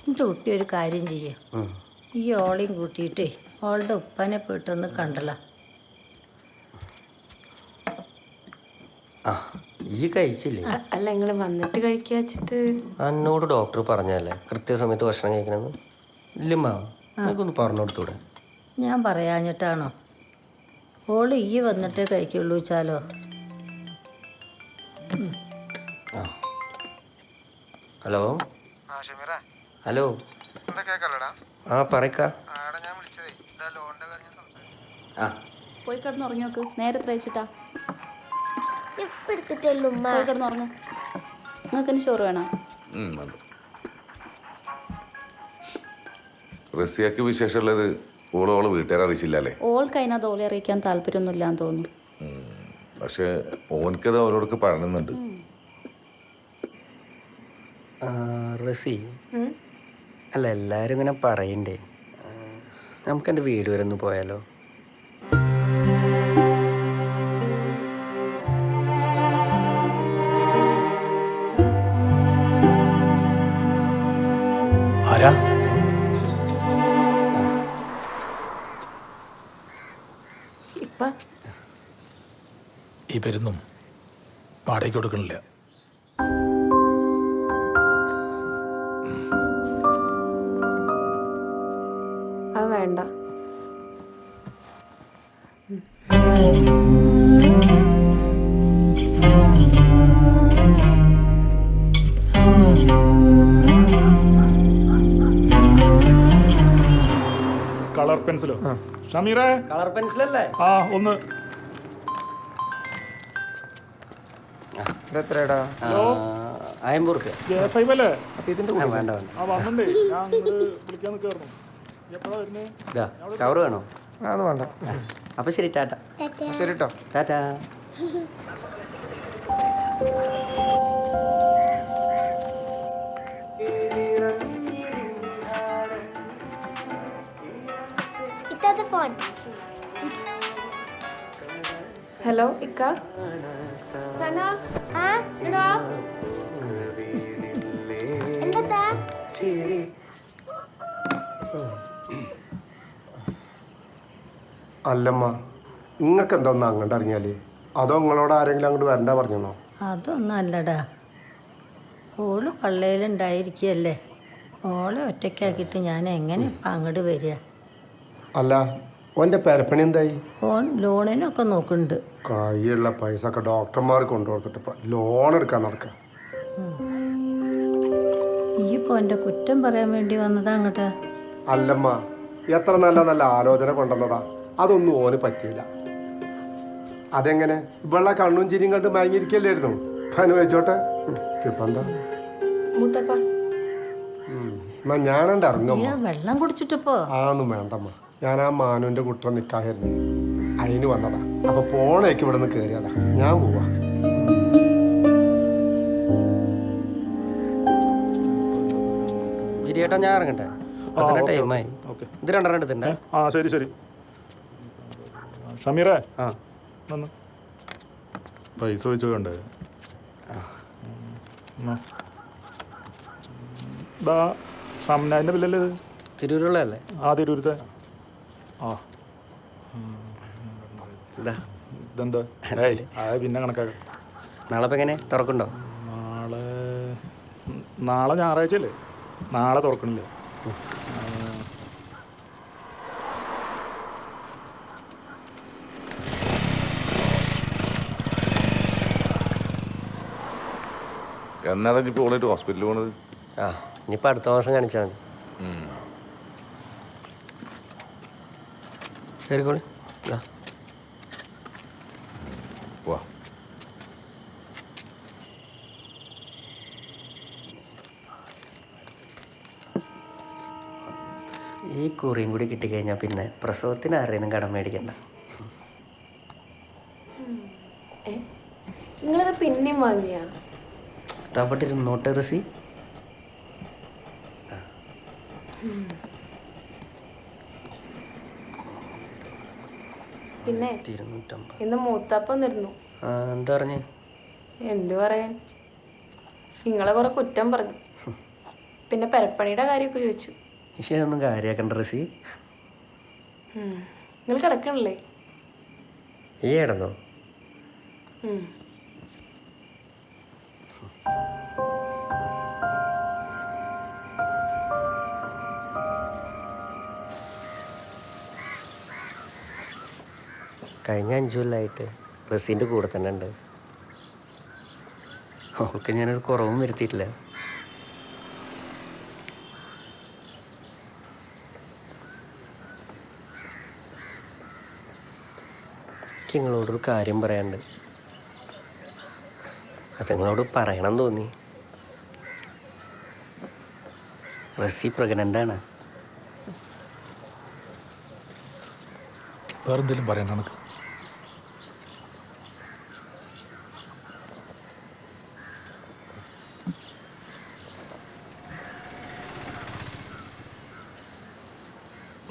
എൻ്റെ കുട്ടി ഒരു കാര്യം ചെയ്യേ, ഈ ഓളയും കൂട്ടിയിട്ടേ ഓളുടെ ഉപ്പനെ പോയിട്ടൊന്ന് കണ്ടല്ല. ഈ കഴിച്ചില്ലേ? അല്ല, നിങ്ങൾ വന്നിട്ട് കഴിക്കാച്ചിട്ട്. എന്നോട് ഡോക്ടർ പറഞ്ഞല്ലേ കൃത്യസമയത്ത് ഭക്ഷണം കഴിക്കണമെന്ന്. ഇല്ലമ്മ, നിനക്കൊന്ന് പറഞ്ഞു കൊടുത്തൂടെ? ഞാൻ പറയാഞ്ഞിട്ടാണോ? ഓള് ഈ വന്നിട്ടേ കഴിക്കുള്ളൂ വെച്ചാലോ. ഹലോ ഹലോ, ആ പറയക്കാ. പോയി കിടന്ന് ഉറങ്ങി നോക്ക്. നേരത്തെ അയച്ചിട്ടാ ഇപ്പൊ എടുത്തിട്ടുള്ളൂ. പോയി കിടന്ന് ഉറങ്ങ. നിങ്ങൾക്ക് ഇനി ചോറ് വേണോ? റസിയക്ക് വിശേഷമുള്ളത് ഓളോള് വീട്ടുകാരെ അറിയിച്ചില്ലല്ലേ? ഓൾക്ക് അതിനകത്ത് ഓലെ അറിയിക്കാൻ താല്പര്യമൊന്നുമില്ലാന്ന് തോന്നുന്നു. പക്ഷെ ഓനക്കത് അവരോടൊക്കെ പറയുന്നുണ്ട്. റസി അല്ല എല്ലാവരും ഇങ്ങനെ പറയണ്ടേ നമുക്ക് എൻ്റെ വീട് വരെ ഒന്ന് പോയാലോ? ആരാ? ഈ പെരുന്നും വാടകയ്ക്ക് കൊടുക്കണില്ല. അത് വേണ്ട. കളർ പെൻസിലോ? ഷമീറേ, കളർ പെൻസിലല്ലേ? ആ ഒന്ന്. ഇതെത്രടാ? ഹലോ, 50 റുപ്യ. J5 അല്ലേ? അപ്പം ഇതിൻ്റെ കൂടെ വേണ്ട വേണ്ട. ആ വന്നണ്ടേ, ഞാൻ അങ്ങോട്ട് വിളിക്കാൻ നിൽക്കായിരുന്നു. എപ്പോഴാ വരുന്നേ? ഇതാ കവർ വേണോ? അത് വേണ്ട. അപ്പം ശരി, ടാറ്റ. ശരി കേട്ടോ, ടാറ്റ. ഇത്താത്ത ഫോൺ. ഹലോ ഇക്ക. സന, ആ എടാ എന്താ? അല്ലമ്മ, നിങ്ങൾക്ക് എന്താ ഒന്ന് അങ്ങോട്ട് ഇറങ്ങിയാല്? അതോ നിങ്ങളോട് ആരെങ്കിലും അങ്ങോട്ട് വരണ്ട പറഞ്ഞോ? അതൊന്നും അല്ലടാ, ഓള് പള്ളയിലുണ്ടായിരിക്കല്ലേ. ഓളെ ഒറ്റയ്ക്കാക്കിയിട്ട് ഞാൻ എങ്ങനെ ഇപ്പം അങ്ങോട്ട് വരിക? അല്ല, ഓൻ്റെ പെരപ്പണി എന്തായി? ഓൻ ലോണിനൊക്കെ നോക്കുന്നുണ്ട്. കയ്യുള്ള പൈസ ഒക്കെ ഡോക്ടർമാർ കൊണ്ടുകൊടുത്തിട്ട് ഇപ്പം ലോൺ എടുക്കാൻ നടക്കുക. ഈ ഇപ്പോൾ എൻ്റെ കുറ്റം പറയാൻ വേണ്ടി വന്നതാ അങ്ങോട്ട്? അല്ലമ്മ, എത്ര നല്ല നല്ല ആലോചന കൊണ്ടുവന്നതാ, അതൊന്നും ഓന് പറ്റിയില്ല. അതെങ്ങനെ? ഇവളെ കണ്ണും ചിരിയും കണ്ട് മയങ്ങിയിരിക്കല്ലായിരുന്നു. അനുഭവിച്ചോട്ടെ. ഇപ്പം എന്താ? മൂത്തപ്പ എന്നാ ഞാനുണ്ട് ഇറങ്ങമ്മ. വെള്ളം കുടിച്ചിട്ടിപ്പോ? ആന്നും വേണ്ടമ്മ, ഞാൻ ആ മാനുവിൻ്റെ കുട്ടം നിൽക്കായിരുന്നു, അതിന് വന്നതാ. അപ്പൊ പോണേക്ക് ഇവിടെ നിന്ന് കയറിയതാ. ഞാൻ പോവാ. ജിരിയേട്ടാ, ഞാൻ ഇറങ്ങട്ടെ. ടൈമായി. ഇത് 2 എടുത്തിട്ടുണ്ട്. ആ ശരി ശരി. ഷമീറേ, പൈസ ചോദിച്ചു വേണ്ടേ? ഇതാ ഷംനാദിൻ്റെ ബില്ലല്ലേ ഇത്? തിരൂരുള്ളതല്ലേ? ആ തിരൂരത്തെ. ആ ഇതെന്താ? ഏയ് അത് പിന്നെ കണക്കാക്കാം. നാളെ ഇപ്പം എങ്ങനെ തുറക്കുന്നുണ്ടോ? നാളെ ഞായറാഴ്ച അല്ലേ? നാളെ തുറക്കണില്ല. എന്നാണ് ഇപ്പോൾ ഓണിട്ട് ഹോസ്പിറ്റലിൽ പോണത്? ആ ഇനിയിപ്പോൾ അടുത്ത മാസം കാണിച്ചാൽ മതി. കയറിക്കോളി. വാ. ഈ കുറിയും കൂടി കിട്ടിക്കഴിഞ്ഞാൽ പിന്നെ പ്രസവത്തിന് ആരെയും കടം മേടിക്കണ്ട. നിങ്ങളത് പിന്നെയും വാങ്ങിയാ? ഇഷ്ടപ്പെട്ടിരുന്നോട്ടെ റസി. പിന്നെ ഇന്ന് മൂത്താപ്പ വന്നിരുന്നു. എന്താ പറഞ്ഞു? എന്ത് പറയാൻ, നിങ്ങളെ കുറെ കുറ്റം പറഞ്ഞു. പിന്നെ പെരപ്പണിയുടെ കാര്യമൊക്കെ ചോദിച്ചു. പക്ഷേ അതൊന്നും കാര്യമാക്കണ്ട റസി. നിങ്ങൾ കിടക്കണില്ലേ? ഈ കിടന്നോ? കഴിഞ്ഞ 5 കൊല്ലമായിട്ട് റസീൻ്റെ കൂടെ തന്നെ ഉണ്ട്. അവൾക്ക് ഞാനൊരു കുറവും വരുത്തിയിട്ടില്ല. എനിക്ക് നിങ്ങളോടൊരു കാര്യം പറയാനുണ്ട്. അത് നിങ്ങളോട് പറയണം തോന്നി. റസി പ്രഗ്നൻ്റാണ്. വേറെന്തെങ്കിലും പറയണ്ട നമുക്ക്?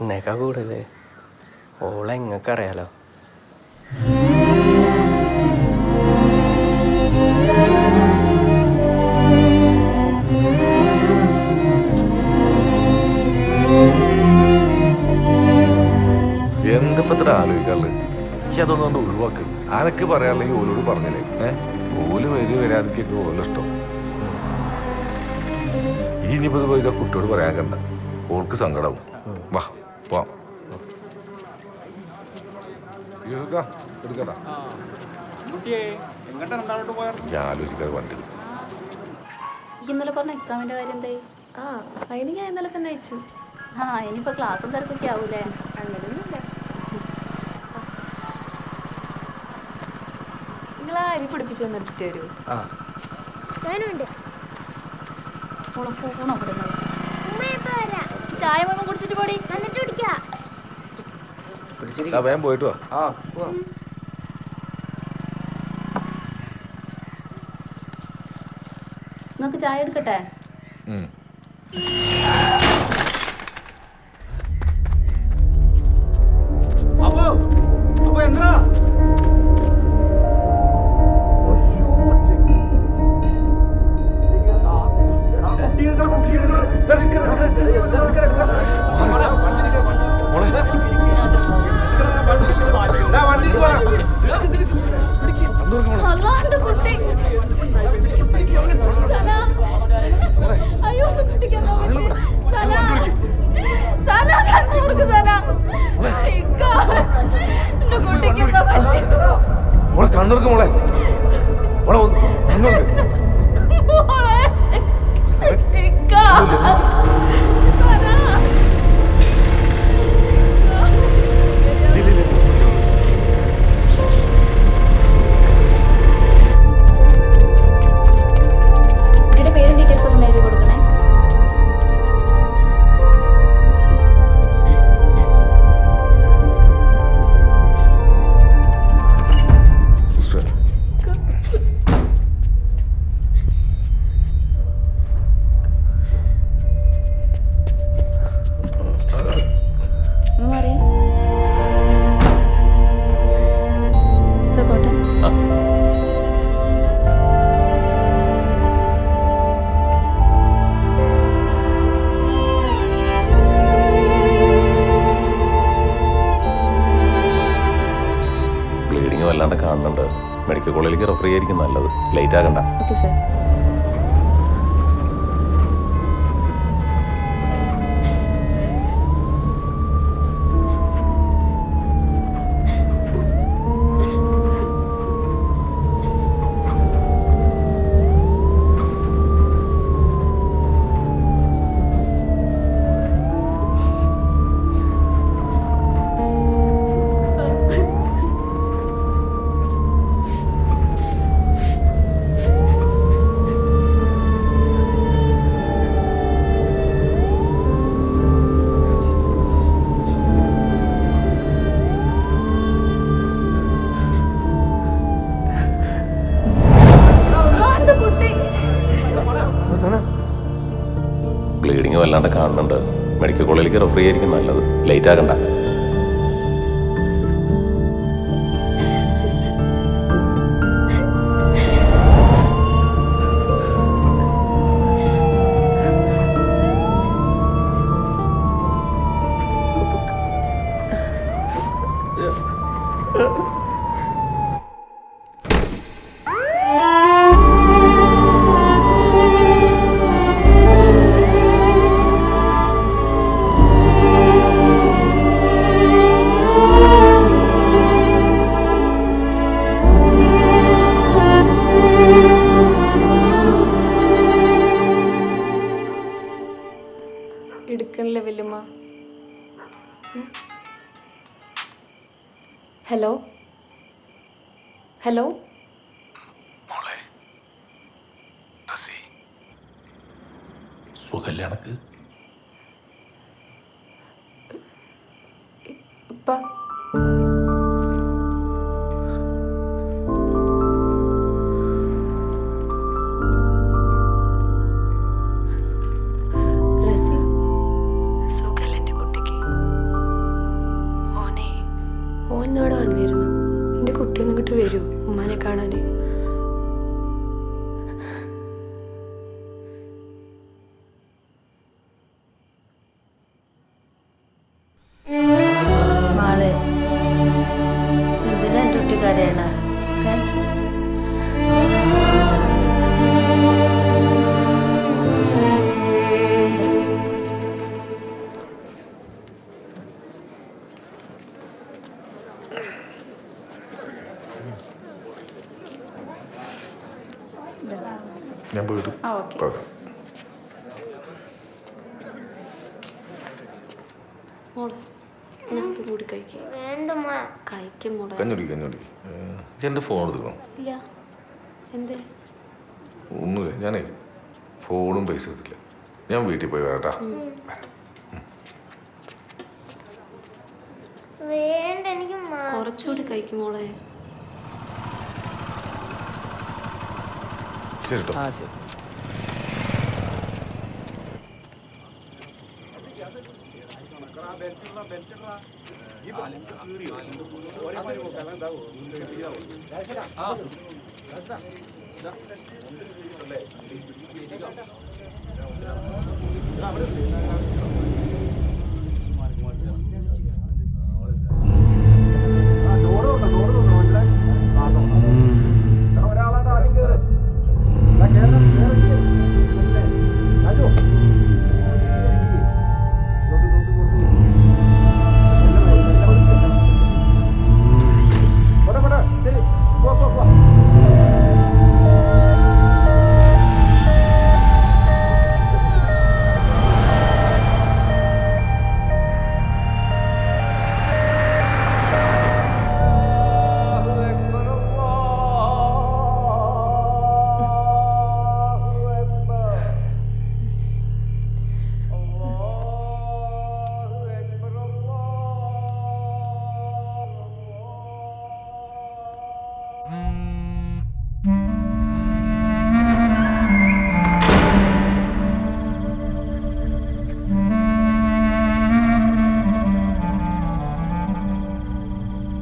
എന്നേക്കാ കൂടുതൽ ഓളെ എങ്ങക്കറിയാലോ. എന്തിപ്പത്ര ആലോചിക്കാറുള്ളത്? എനിക്ക് അതൊന്നും കൊണ്ട് ഒഴിവാക്ക്. ആനക്ക് പറയാനുണ്ടെങ്കിൽ ഓലോട് പറഞ്ഞില്ലേ. ഓല് വരാതിക്കൊക്കെ ഓലിഷ്ടം. ഇനിയിപ്പോ ഇത് പോയി കുട്ടിയോട് പറയാൻ കണ്ട ഓൾക്ക് സങ്കടാവും. വാ പോവാം. എടുക്കണ്ട, ഞാൻ ആലോചിക്കാതെ വണ്ടി. ഇന്നലെ പറഞ്ഞ എക്സാമിന്റെ കാര്യം എന്തായി? അതിന് ഞാൻ ഇന്നലെ തന്നെ അയച്ചു. ഇനിയിപ്പോ ക്ലാസ്സും തിരക്കൊക്കെ ആവൂലേ? അങ്ങനെയൊന്നുമില്ല. നിങ്ങൾ അരി പിടിപ്പിച്ചു വന്നെടുത്തിട്ട് വരുമോ? ഞാനുണ്ട്. ഫോൺ അവിടെ ചായ പോയി കുടിച്ചിട്ട് പോടി. എന്നിട്ട് കുടിക്കാം. വേഗം പോയിട്ട് വാ. നിങ്ങൾക്ക് ചായ എടുക്കട്ടെ? എന്താ അല്ലാണ്ട് കുട്ടി അയ്യോ കുട്ടിക്ക് മോളെ കണ്ണൂർക്ക് മോളെ കണ്ണൂർക്ക് കുട്ടിയുടെ പേരും ഡീറ്റെയിൽസ് ഒക്കെ എഴുതി കൊടുക്കണേ. വല്ലാണ്ട് കാണുന്നുണ്ട്. മെഡിക്കൽ കോളേജിലേക്ക് റെഫർ ചെയ്യായിരിക്കും നല്ലത്. ലേറ്റ് ആകണ്ട. Okay sir. ബ്ലീഡിങ് വല്ലാണ്ട് കാണുന്നുണ്ട്. മെഡിക്കൽ കോളേജിലേക്ക് റെഫർ ചെയ്യായിരിക്കും നല്ലത്. ലേറ്റ് ആകണ്ട. എടുക്കണില്ലേ വല്യമ്മ? ഹലോ ഹലോ സുഖല്യാണക്ക് ഇപ്പ ഉമ്മാനെ കാണാനേ. മാളെ എന്തിനാ എൻ്റെ കുട്ടി കരയണ? ഞാൻ പോയിട്ട് ഞങ്ങൾക്ക് കൂടി കഴിക്കാം. വേണ്ടമ്മ. കഴിക്കും മോളെ. കഞ്ഞുടി എൻ്റെ ഫോൺ എടുക്കണം. ഇല്ല. എന്തേ? ഒന്നുമില്ല, ഞാനേ ഫോണും പൈസ എടുത്തില്ല. ഞാൻ വീട്ടിൽ പോയി വരാട്ടാ. വേണ്ട, എനിക്ക് കുറച്ചുകൂടി കഴിക്കും മോളെ. ശരി കേട്ടോ. ശരി.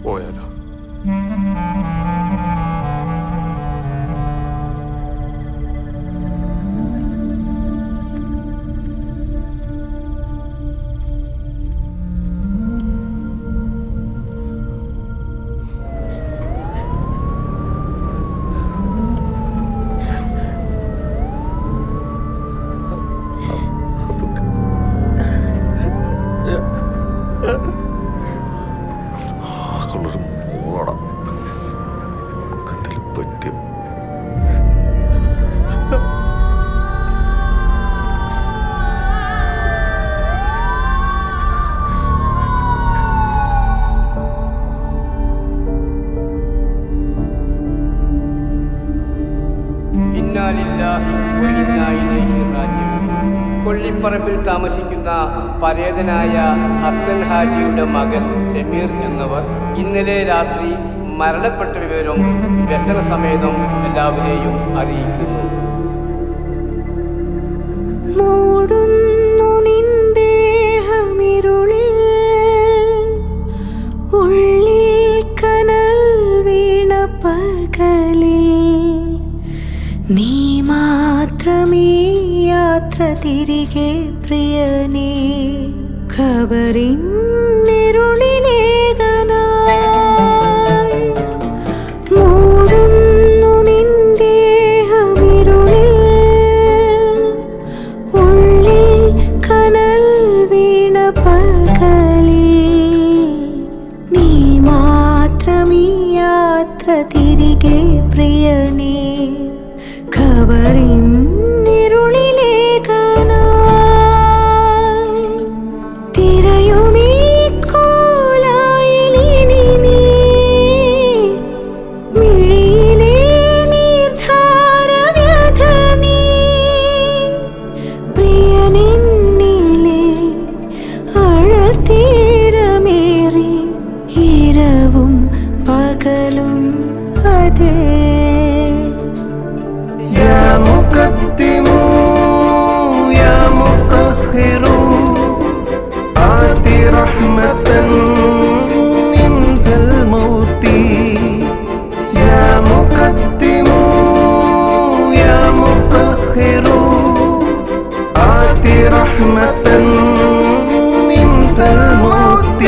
പോയാലോ? കൊള്ളിപ്പറമ്പിൽ താമസിക്കുന്ന പരേതനായ ഹസൻ ഹാജിയുടെ മകൻ സമീർ എന്നവർ ഇന്നലെ രാത്രി മരണപ്പെട്ട വിവരം വ്യസനസമേതം എല്ലാവരെയും അറിയിക്കുന്നു. മൂടുന്നു നിൻ ദേഹമിരുളിൽ, ഉള്ളിൽ കനൽ വീണ പകലിൽ നീ മാത്രമേ യാത്ര തിരികെ പ്രിയനേ, ഖബറിന്നിരുളിലേകനായി മൂടുന്നു നിൻ ദേഹമിരുളിൽ, ഉള്ളിൽ കനൽ വീണ പകലിൽ നീ മാത്രമേ യാത്ര തിരികെ പ്രിയനേ, ഖബറിന്നിരുളിലേകനായി തിരയുമീ കോലായിലിനി നീ, മിഴിയിലെ നീർധാര വ്യഥ നീ, പ്രിയനെന്നിലെ അഴതീരമേറി ഇരവും പകലും അതേ. يا مقدم يا مؤخر آت رحمة عند الموت يا رحمة عند الموت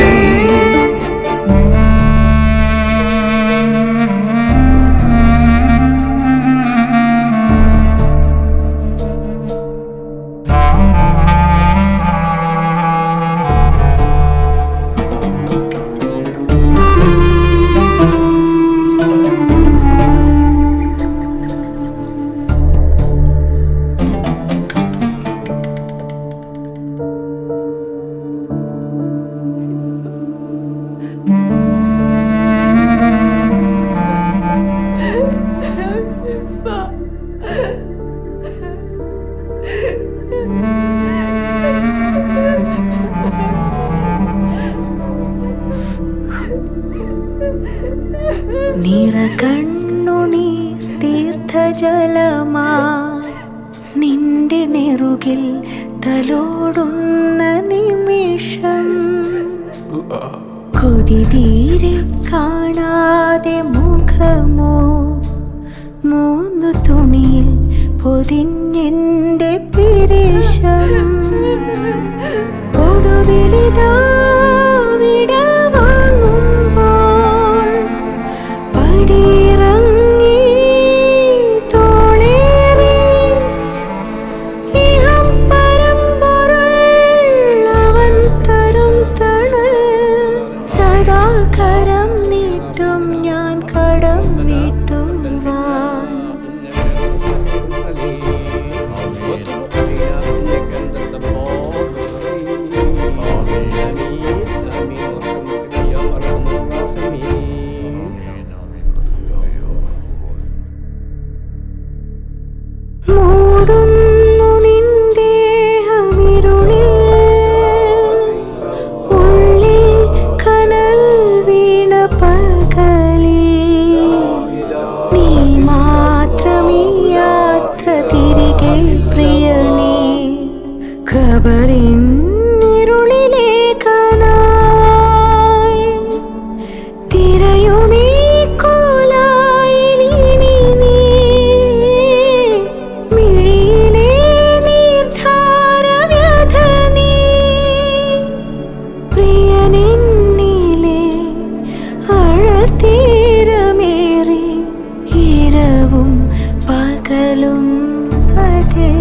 നിറകണ്ണുനീർ തീർത്ഥജലമാ നിന്റെ നെറുകിൽ തലോടുന്ന നിമിഷം കൊതി തീരെ കാണാതെ മുഖമോ മൂന്നു തുണിയിൽ പൊതിഞ്ഞെന്റെ പിരിശം ഒടുവിലിതാ വിട വാങ്ങുമ്പോൾ പടിയിറങ്ങി തോളേറി ഇഹം പരമ്പൊരുൾ അവൻ തരും തണൽ സദാ കരം നീട്ടും ഞാൻ കടം വീട്ടുവാൻ മൂടുന്നു നിന്ദേഹമിരുളിൽ ഉള്ളിൽ കനൽ വീണ പകലിൽ നീ മാത്രമീ യാത്ര തിരികെ പ്രിയനേ ഖബറിൻ ഇരുളിലേക്കാനായി തിരയുമീ കോലായിനി നീ മിഴിയിലെ നീർധാരവ്യഥ നീ പ്രിയനെന്നിലെ ആഴത്തീരമേറി ഇരവും പകലും അതേ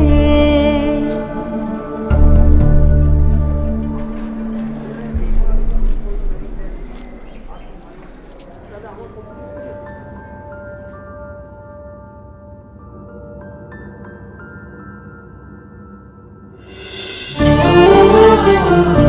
Oh